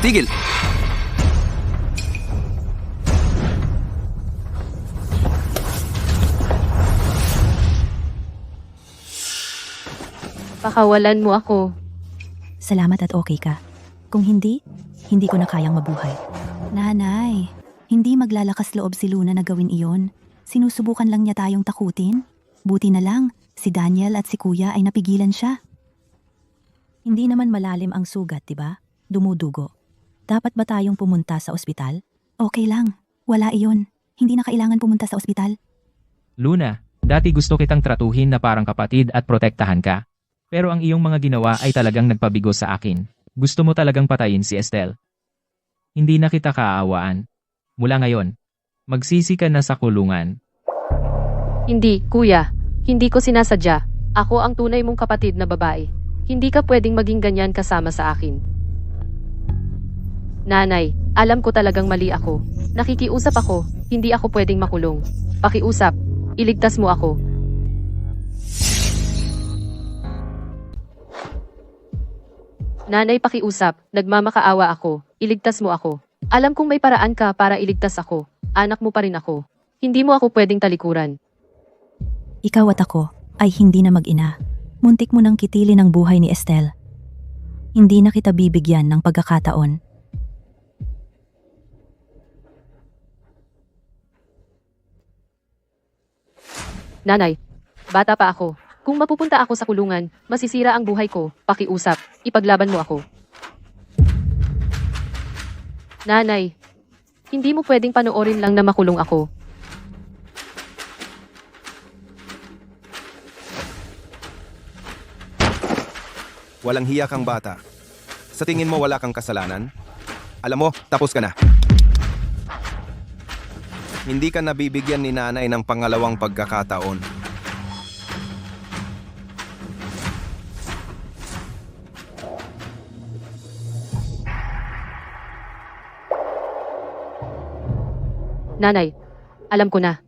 Tigil! Pakawalan mo ako. Salamat at okay ka. Kung hindi, hindi ko na kayang mabuhay. Nanay, hindi maglalakas loob si Luna na gawin iyon. Sinusubukan lang niya tayong takutin. Buti na lang, si Daniel at si Kuya ay napigilan siya. Hindi naman malalim ang sugat, diba? Dumudugo. Dapat ba tayong pumunta sa ospital? Okay lang. Wala iyon. Hindi na kailangan pumunta sa ospital. Luna, dati gusto kitang tratuhin na parang kapatid at protektahan ka. Pero ang iyong mga ginawa ay talagang nagpabigo sa akin. Gusto mo talagang patayin si Estelle. Hindi na kita kaaawaan. Mula ngayon, magsisi ka na sa kulungan. Hindi, kuya. Hindi ko sinasadya. Ako ang tunay mong kapatid na babae. Hindi ka pwedeng maging ganyan kasama sa akin. Nanay, alam ko talagang mali ako. Nakikiusap ako, hindi ako pwedeng makulong. Pakiusap, iligtas mo ako. Nanay, pakiusap, nagmamakaawa ako, iligtas mo ako. Alam kong may paraan ka para iligtas ako. Anak mo pa rin ako. Hindi mo ako pwedeng talikuran. Ikaw at ako ay hindi na mag-ina. Muntik mo nang kitilin ang buhay ni Estelle. Hindi na kita bibigyan ng pagkakataon. Nanay, bata pa ako. Kung mapupunta ako sa kulungan, masisira ang buhay ko. Pakiusap, ipaglaban mo ako. Nanay, hindi mo pwedeng panoorin lang na makulong ako. Walang hiya kang bata. Sa tingin mo wala kang kasalanan? Alam mo, tapos ka na. Hindi ka nabibigyan ni nanay ng pangalawang pagkakataon. Nanay, alam ko na.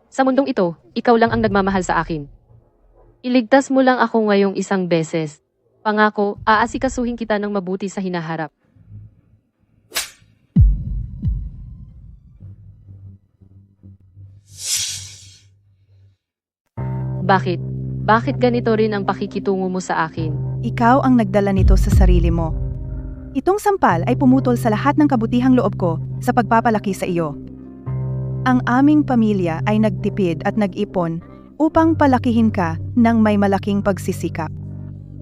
Sa mundong ito, ikaw lang ang nagmamahal sa akin. Iligtas mo lang ako ngayong isang beses. Pangako, aasikasuhin kita ng mabuti sa hinaharap. Bakit? Bakit ganito rin ang pakikitungo mo sa akin? Ikaw ang nagdala nito sa sarili mo. Itong sampal ay pumutol sa lahat ng kabutihang loob ko sa pagpapalaki sa iyo. Ang aming pamilya ay nagtipid at nag-ipon upang palakihin ka ng may malaking pagsisikap.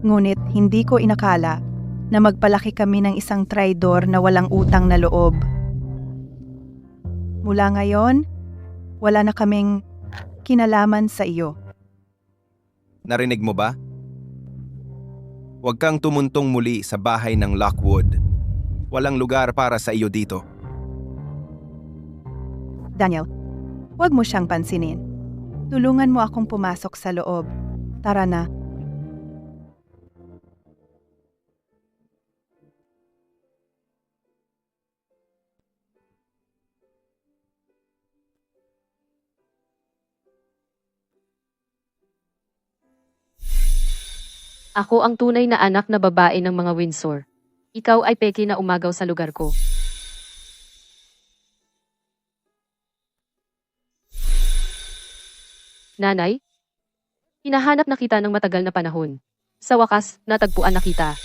Ngunit hindi ko inakala na magpalaki kami ng isang traidor na walang utang na loob. Mula ngayon, wala na kaming kinalaman sa iyo. Narinig mo ba? Huwag kang tumuntong muli sa bahay ng Lockwood. Walang lugar para sa iyo dito. Daniel, huwag mo siyang pansinin. Tulungan mo akong pumasok sa loob. Tara na. Ako ang tunay na anak na babae ng mga Windsor. Ikaw ay peke na umagaw sa lugar ko. Nanay? Hinahanap na kita ng matagal na panahon. Sa wakas, natagpuan na kita.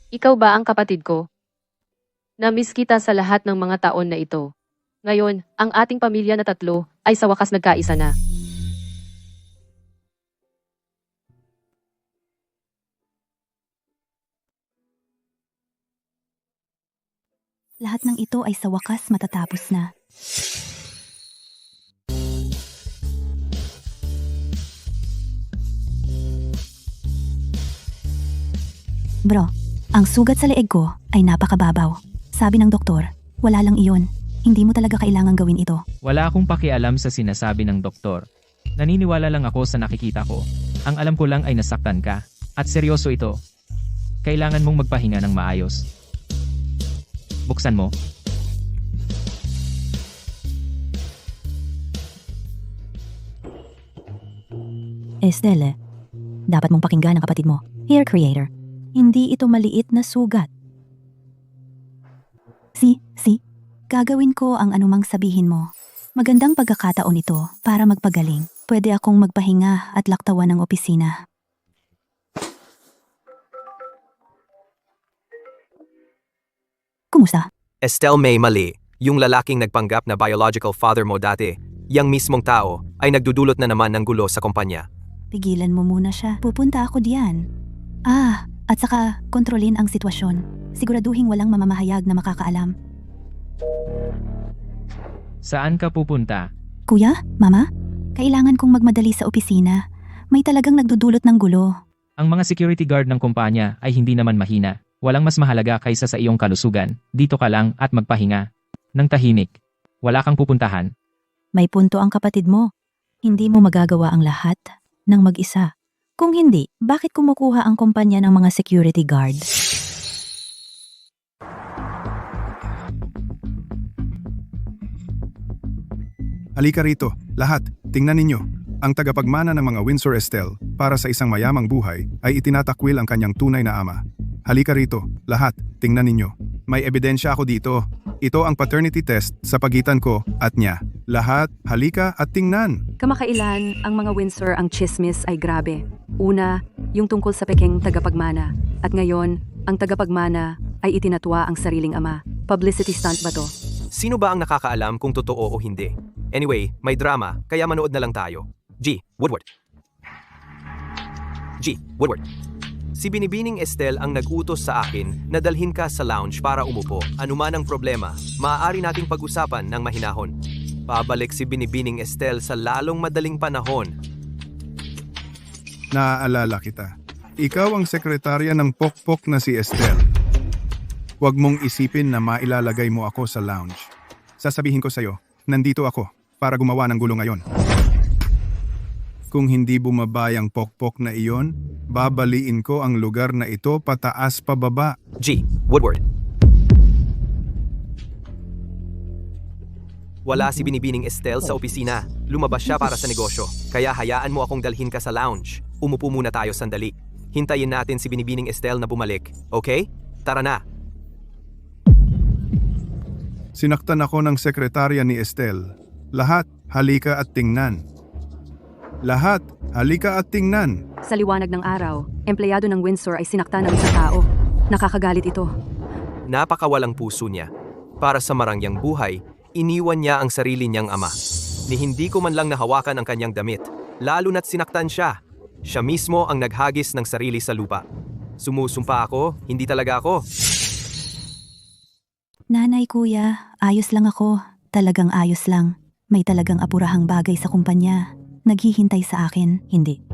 Ikaw ba ang kapatid ko? Namiss kita sa lahat ng mga taon na ito. Ngayon, ang ating pamilya na tatlo ay sa wakas nagkaisa na. Lahat ng ito ay sa wakas matatapos na. Bro, ang sugat sa leeg ko ay napakababaw. Sabi ng doktor, wala lang iyon. Hindi mo talaga kailangan gawin ito. Wala akong pakialam sa sinasabi ng doktor. Naniniwala lang ako sa nakikita ko. Ang alam ko lang ay nasaktan ka. At seryoso ito. Kailangan mong magpahinga ng maayos. Buksan mo. Estelle, dapat mong pakinggan ang kapatid mo. Hair creator. Hindi ito maliit na sugat. Gagawin ko ang anumang sabihin mo. Magandang pagkakataon ito para magpagaling. Pwede akong magpahinga at laktawan ng opisina. Kumusta? Estelle May mali. Yung lalaking nagpanggap na biological father mo dati, yang mismong tao, ay nagdudulot na naman ng gulo sa kumpanya. Pigilan mo muna siya. Pupunta ako diyan. At saka kontrolin ang sitwasyon. Siguraduhin walang mamamahayag na makakaalam. Saan ka pupunta? Kuya, mama, kailangan kong magmadali sa opisina. May talagang nagdudulot ng gulo. Ang mga security guard ng kumpanya ay hindi naman mahina. Walang mas mahalaga kaysa sa iyong kalusugan. Dito ka lang at magpahinga. Nang tahimik. Wala kang pupuntahan. May punto ang kapatid mo. Hindi mo magagawa ang lahat ng mag-isa. Kung hindi, bakit kumukuha ang kumpanya ng mga security guard? Halika rito, lahat, tingnan ninyo. Ang tagapagmana ng mga Windsor Estelle para sa isang mayamang buhay ay itinatakwil ang kanyang tunay na ama. Halika rito, lahat, tingnan ninyo. May ebidensya ako dito. Ito ang paternity test sa pagitan ko at niya. Lahat, halika at tingnan. Kamakailan, ang mga Windsor ang chismis ay grabe. Una, yung tungkol sa pekeng tagapagmana. At ngayon, ang tagapagmana ay itinatwa ang sariling ama. Publicity stunt ba to? Sino ba ang nakakaalam kung totoo o hindi? Anyway, may drama, kaya manood na lang tayo. Woodward. Si Binibining Estelle ang nag-utos sa akin na dalhin ka sa lounge para umupo. Anuman ang problema, maaari nating pag-usapan ng mahinahon. Pabalik si Binibining Estelle sa lalong madaling panahon. Naaalala kita. Ikaw ang sekretarya ng pokpok na si Estelle. Huwag mong isipin na mailalagay mo ako sa lounge. Sasabihin ko sa'yo, nandito ako para gumawa ng gulo ngayon. Kung hindi bumaba ang pokpok na iyon, babaliin ko ang lugar na ito pataas pababa. Woodward. Wala si Binibining Estelle sa opisina. Lumabas siya para sa negosyo. Kaya hayaan mo akong dalhin ka sa lounge. Umupo muna tayo sandali. Hintayin natin si Binibining Estelle na bumalik. Okay? Tara na. Sinaktan ako ng sekretarya ni Estelle. Lahat, halika at tingnan. Lahat, halika at tingnan. Sa liwanag ng araw, empleyado ng Windsor ay sinaktan ng isang tao. Nakakagalit ito. Napakawalang puso niya. Para sa marangyang buhay, iniwan niya ang sarili niyang ama. Ni hindi ko man lang nahawakan ang kanyang damit, lalo na't sinaktan siya. Siya mismo ang naghagis ng sarili sa lupa. Sumusumpa ako, hindi talaga ako. Nanay, kuya, ayos lang ako. Talagang ayos lang. May talagang apurahang bagay sa kumpanya. Naghihintay sa akin, hindi.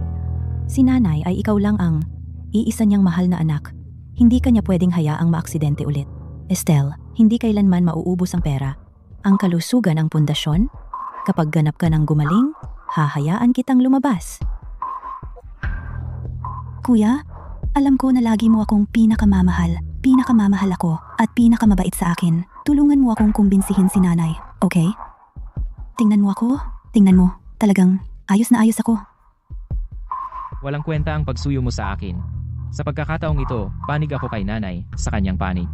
Si nanay ay ikaw lang ang iisa niyang mahal na anak. Hindi kanya pwedeng hayaang maaksidente ulit. Estelle, hindi kailanman mauubos ang pera. Ang kalusugan ang pundasyon. Kapag ganap ka ng gumaling, hahayaan kitang lumabas. Kuya, alam ko na lagi mo akong pinakamamahal. Pinakamamahal ako at pinakamabait sa akin. Tulungan mo akong kumbinsihin si nanay, okay? Tingnan mo ako. Tingnan mo. Talagang Ayos na ayos ako. Walang kwenta ang pagsuyo mo sa akin. Sa pagkakataong ito, panig ako kay nanay sa kanyang panig.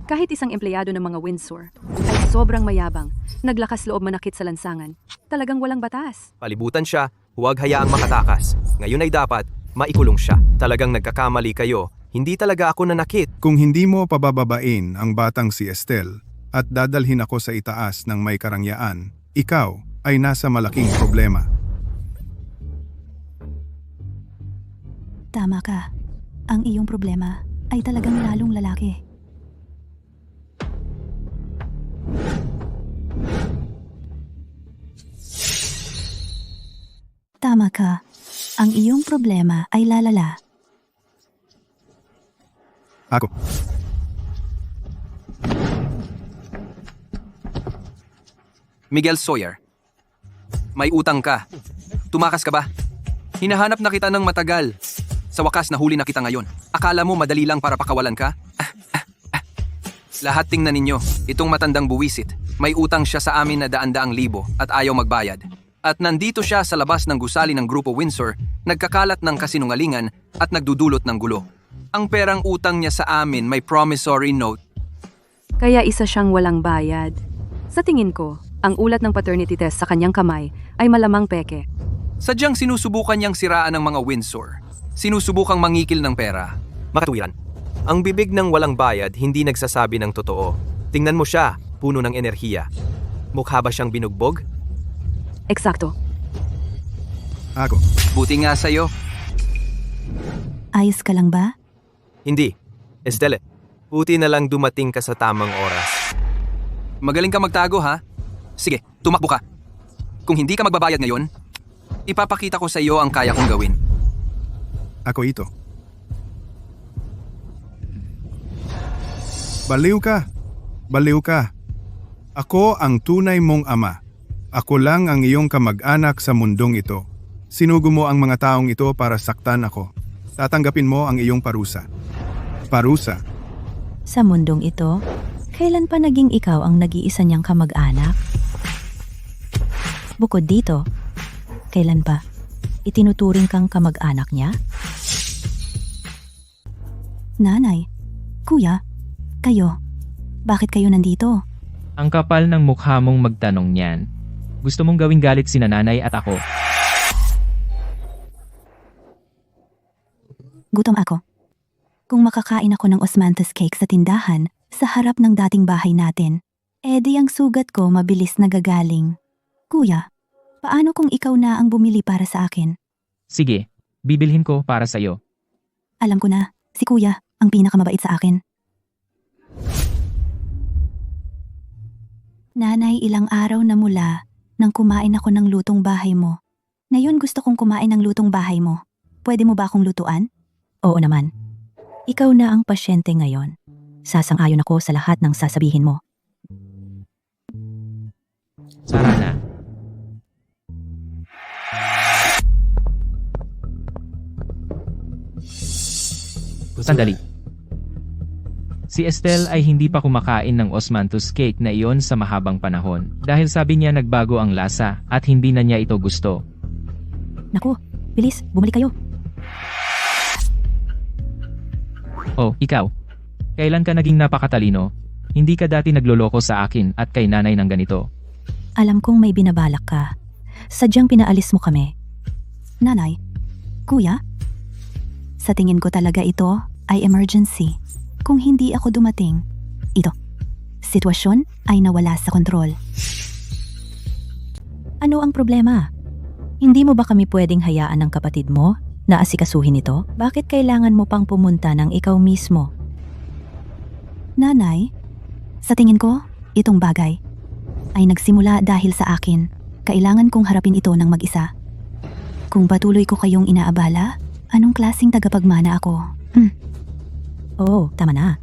Kahit isang empleyado ng mga Windsor ay sobrang mayabang, naglakas loob manakit sa lansangan. Talagang walang batas. Palibutan siya, huwag hayaang makatakas. Ngayon ay dapat, maikulong siya. Talagang nagkakamali kayo. Hindi talaga ako nanakit. Kung hindi mo pabababain ang batang si Estelle at dadalhin ako sa itaas ng may karangyaan, ikaw ay nasa malaking problema. Tama ka. Ang iyong problema ay talagang lalong lalaki. Tama ka. Ang iyong problema ay lalala. Ako. Miguel Sawyer, may utang ka. Tumakas ka ba? Hinahanap na kita ng matagal. Sa wakas nahuli na kita ngayon. Akala mo madali lang para pakawalan ka? Lahat tingnan ninyo, itong matandang buwisit. May utang siya sa amin na daan-daang libo at ayaw magbayad. At nandito siya sa labas ng gusali ng Grupo Windsor, nagkakalat ng kasinungalingan at nagdudulot ng gulo. Ang perang utang niya sa amin may promissory note. Kaya isa siyang walang bayad. Sa tingin ko, ang ulat ng paternity test sa kanyang kamay ay malamang peke. Sadyang sinusubukan niyang siraan ng mga Windsor. Sinusubukang mangikil ng pera. Makatuwiran. Ang bibig ng walang bayad hindi nagsasabi ng totoo. Tingnan mo siya, puno ng enerhiya. Mukha ba siyang binugbog? Eksakto. Ako. Buti nga sa'yo. Ayos ka lang ba? Hindi. Estelle, buti na lang dumating ka sa tamang oras. Magaling ka magtago ha? Sige, tumakbo ka. Kung hindi ka magbabayad ngayon, ipapakita ko sa iyo ang kaya kong gawin. Ako ito. Baliw ka. Baliw ka. Ako ang tunay mong ama. Ako lang ang iyong kamag-anak sa mundong ito. Sinugo mo ang mga taong ito para saktan ako. Tatanggapin mo ang iyong parusa. Parusa. Sa mundong ito, kailan pa naging ikaw ang nag-iisa niyang kamag-anak? Bukod dito, kailan pa itinuturing kang kamag-anak niya? Nanay, kuya, kayo, bakit kayo nandito? Ang kapal ng mukha mong magtanong niyan. Gusto mong gawing galit si nanay at ako. Gutom ako. Kung makakain ako ng osmanthus cake sa tindahan, sa harap ng dating bahay natin, di ang sugat ko mabilis nagagaling. Kuya, paano kung ikaw na ang bumili para sa akin? Sige, bibilhin ko para sa'yo. Alam ko na, si kuya ang pinakamabait sa akin. Nanay, ilang araw na mula nang kumain ako ng lutong bahay mo. Ngayon gusto kong kumain ng lutong bahay mo. Pwede mo ba akong lutuan? Oo naman. Ikaw na ang pasyente ngayon. Sasang-ayon ako sa lahat ng sasabihin mo. Sara na. Sandali. Si Estelle ay hindi pa kumakain ng osmanthus cake na iyon sa mahabang panahon dahil sabi niya nagbago ang lasa at hindi na niya ito gusto. Naku, bilis, bumalik kayo. Oh, ikaw. Kailan ka naging napakatalino? Hindi ka dati nagloloko sa akin at kay nanay ng ganito. Alam kong may binabalak ka. Sadyang pinaalis mo kami. Nanay, kuya, sa tingin ko talaga ito ay emergency. Kung hindi ako dumating, ito, sitwasyon ay nawala sa kontrol. Ano ang problema? Hindi mo ba kami pwedeng hayaan ng kapatid mo na asikasuhin ito? Bakit kailangan mo pang pumunta ng ikaw mismo? Nanay, sa tingin ko, itong bagay ay nagsimula dahil sa akin. Kailangan kong harapin ito ng mag-isa. Kung patuloy ko kayong inaabala, anong klaseng tagapagmana ako? Oo, tama na.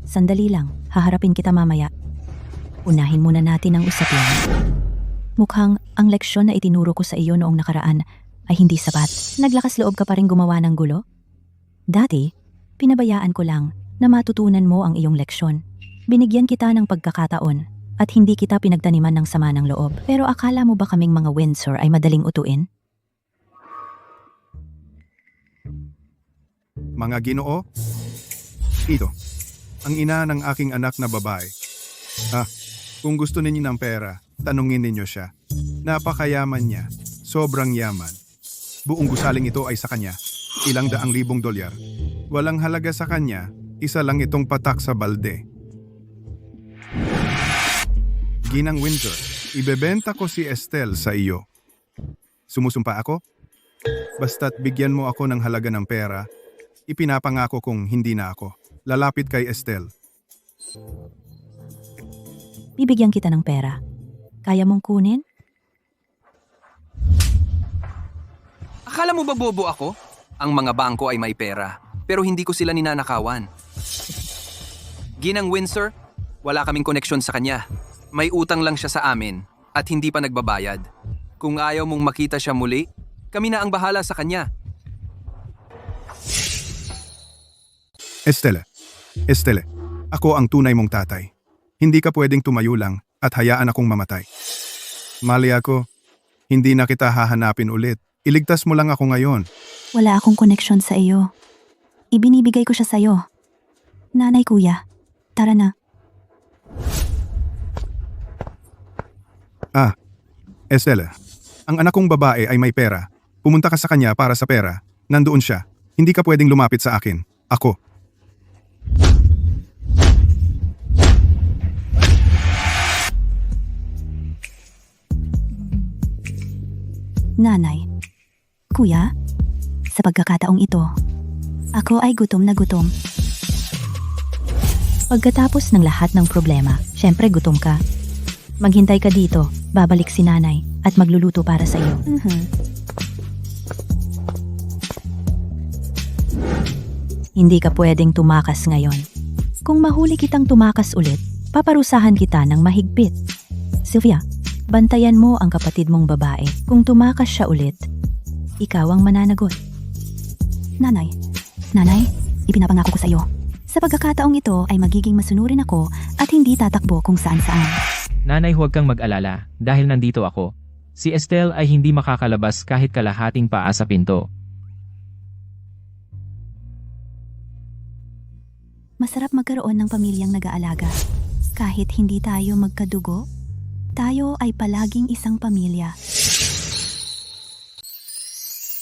Sandali lang, haharapin kita mamaya. Unahin muna natin ang usapin. Mukhang ang leksyon na itinuro ko sa iyo noong nakaraan ay hindi sapat. Naglakas loob ka pa rin gumawa ng gulo? Dati, pinabayaan ko lang na matutunan mo ang iyong leksyon. Binigyan kita ng pagkakataon at hindi kita pinagtaniman ng sama ng loob. Pero akala mo ba kaming mga Windsor ay madaling utuin? Mga Ginoo, ito, ang ina ng aking anak na babae. Kung gusto ninyo ng pera, tanungin ninyo siya. Napakayaman niya, sobrang yaman. Buong gusaling ito ay sa kanya, ilang daang libong dolyar. Walang halaga sa kanya, isa lang itong patak sa balde. Ginang Windsor, ibebenta ko si Estelle sa iyo. Sumusumpa ako? Basta't bigyan mo ako ng halaga ng pera, ipinapangako kong hindi na ako. Lalapit kay Estelle. Bibigyan kita ng pera. Kaya mong kunin? Akala mo ba bobo ako? Ang mga bangko ay may pera, pero hindi ko sila ninanakawan. Ginang Windsor, wala kaming koneksyon sa kanya. May utang lang siya sa amin at hindi pa nagbabayad. Kung ayaw mong makita siya muli, kami na ang bahala sa kanya. Estelle, ako ang tunay mong tatay. Hindi ka pwedeng tumayo lang at hayaan akong mamatay. Mali ako, hindi na kita hahanapin ulit. Iligtas mo lang ako ngayon. Wala akong koneksyon sa iyo. Ibinibigay ko siya sa iyo. Nanay, kuya, tara na. Estelle, ang anak kong babae ay may pera. Pumunta ka sa kanya para sa pera. Nandoon siya. Hindi ka pwedeng lumapit sa akin. Ako. Nanay, kuya, sa pagkakataong ito, ako ay gutom na gutom. Pagkatapos ng lahat ng problema, syempre gutom ka. Maghintay ka dito, babalik si nanay at magluluto para sa iyo. Hindi ka pwedeng tumakas ngayon. Kung mahuli kitang tumakas ulit, paparusahan kita ng mahigpit. Sylvia, bantayan mo ang kapatid mong babae. Kung tumakas siya ulit, ikaw ang mananagot. Nanay, ipinapangako ko sa iyo. Sa pagkakataong ito ay magiging masunurin ako at hindi tatakbo kung saan-saan. Nanay, huwag kang mag-alala dahil nandito ako. Si Estelle ay hindi makakalabas kahit kalahating paa sa pinto. Masarap magkaroon ng pamilyang nag-aalaga. Kahit hindi tayo magkadugo, tayo ay palaging isang pamilya.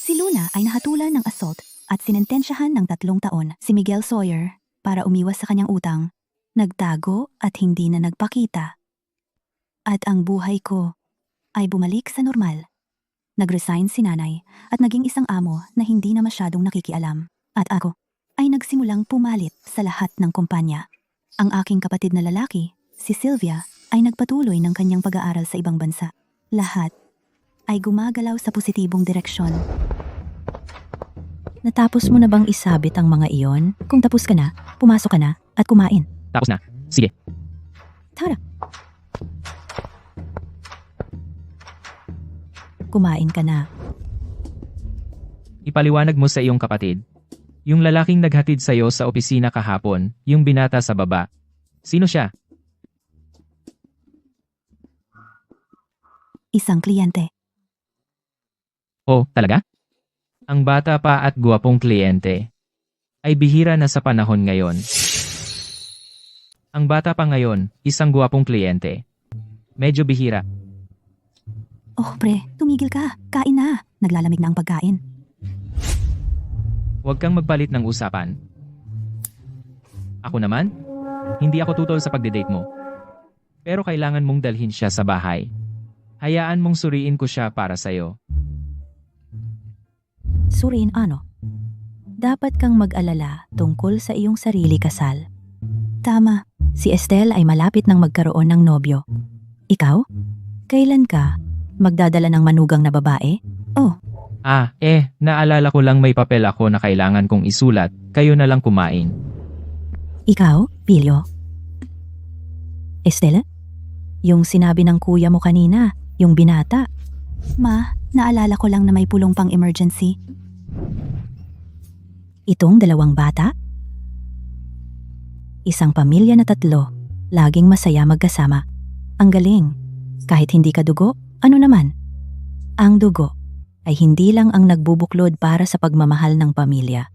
Si Luna ay nahatulan ng assault at sinentensyahan ng 3 taon. Si Miguel Sawyer, para umiwas sa kanyang utang, nagtago at hindi na nagpakita. At ang buhay ko ay bumalik sa normal. Nag-resign si nanay at naging isang amo na hindi na masyadong nakikialam. At ako ay nagsimulang pumalit sa lahat ng kumpanya. Ang aking kapatid na lalaki, si Sylvia, ay nagpatuloy ng kanyang pag-aaral sa ibang bansa. Lahat ay gumagalaw sa positibong direksyon. Natapos mo na bang isabit ang mga iyon? Kung tapos ka na, pumasok ka na at kumain. Tapos na. Sige. Tara. Kumain ka na. Ipaliwanag mo sa iyong kapatid. Yung lalaking naghatid sa iyo sa opisina kahapon, yung binata sa baba. Sino siya? Isang kliyente. Oh, talaga? Ang bata pa at guwapong kliyente ay bihira na sa panahon ngayon. Ang bata pa ngayon, isang guwapong kliyente. Medyo bihira. Oh, pre, tumigil ka. Kain na. Naglalamig na ang pagkain. Huwag kang magpalit ng usapan. Ako naman, hindi ako tutol sa pagde-date mo. Pero kailangan mong dalhin siya sa bahay. Hayaan mong suriin ko siya para sa'yo. Suriin ano? Dapat kang mag-alala tungkol sa iyong sarili kasal. Tama, si Estelle ay malapit nang magkaroon ng nobyo. Ikaw? Kailan ka magdadala ng manugang na babae? Oh, naalala ko lang may papel ako na kailangan kong isulat, kayo na lang kumain. ikaw, Pilyo? Estelle? Yung sinabi ng kuya mo kanina, yung binata. Ma, naalala ko lang na may pulong pang emergency. Itong 2 bata? Isang pamilya na 3, laging masaya magkasama. Ang galing. Kahit hindi ka dugo, ano naman? Ang dugo ay hindi lang ang nagbubuklod para sa pagmamahal ng pamilya.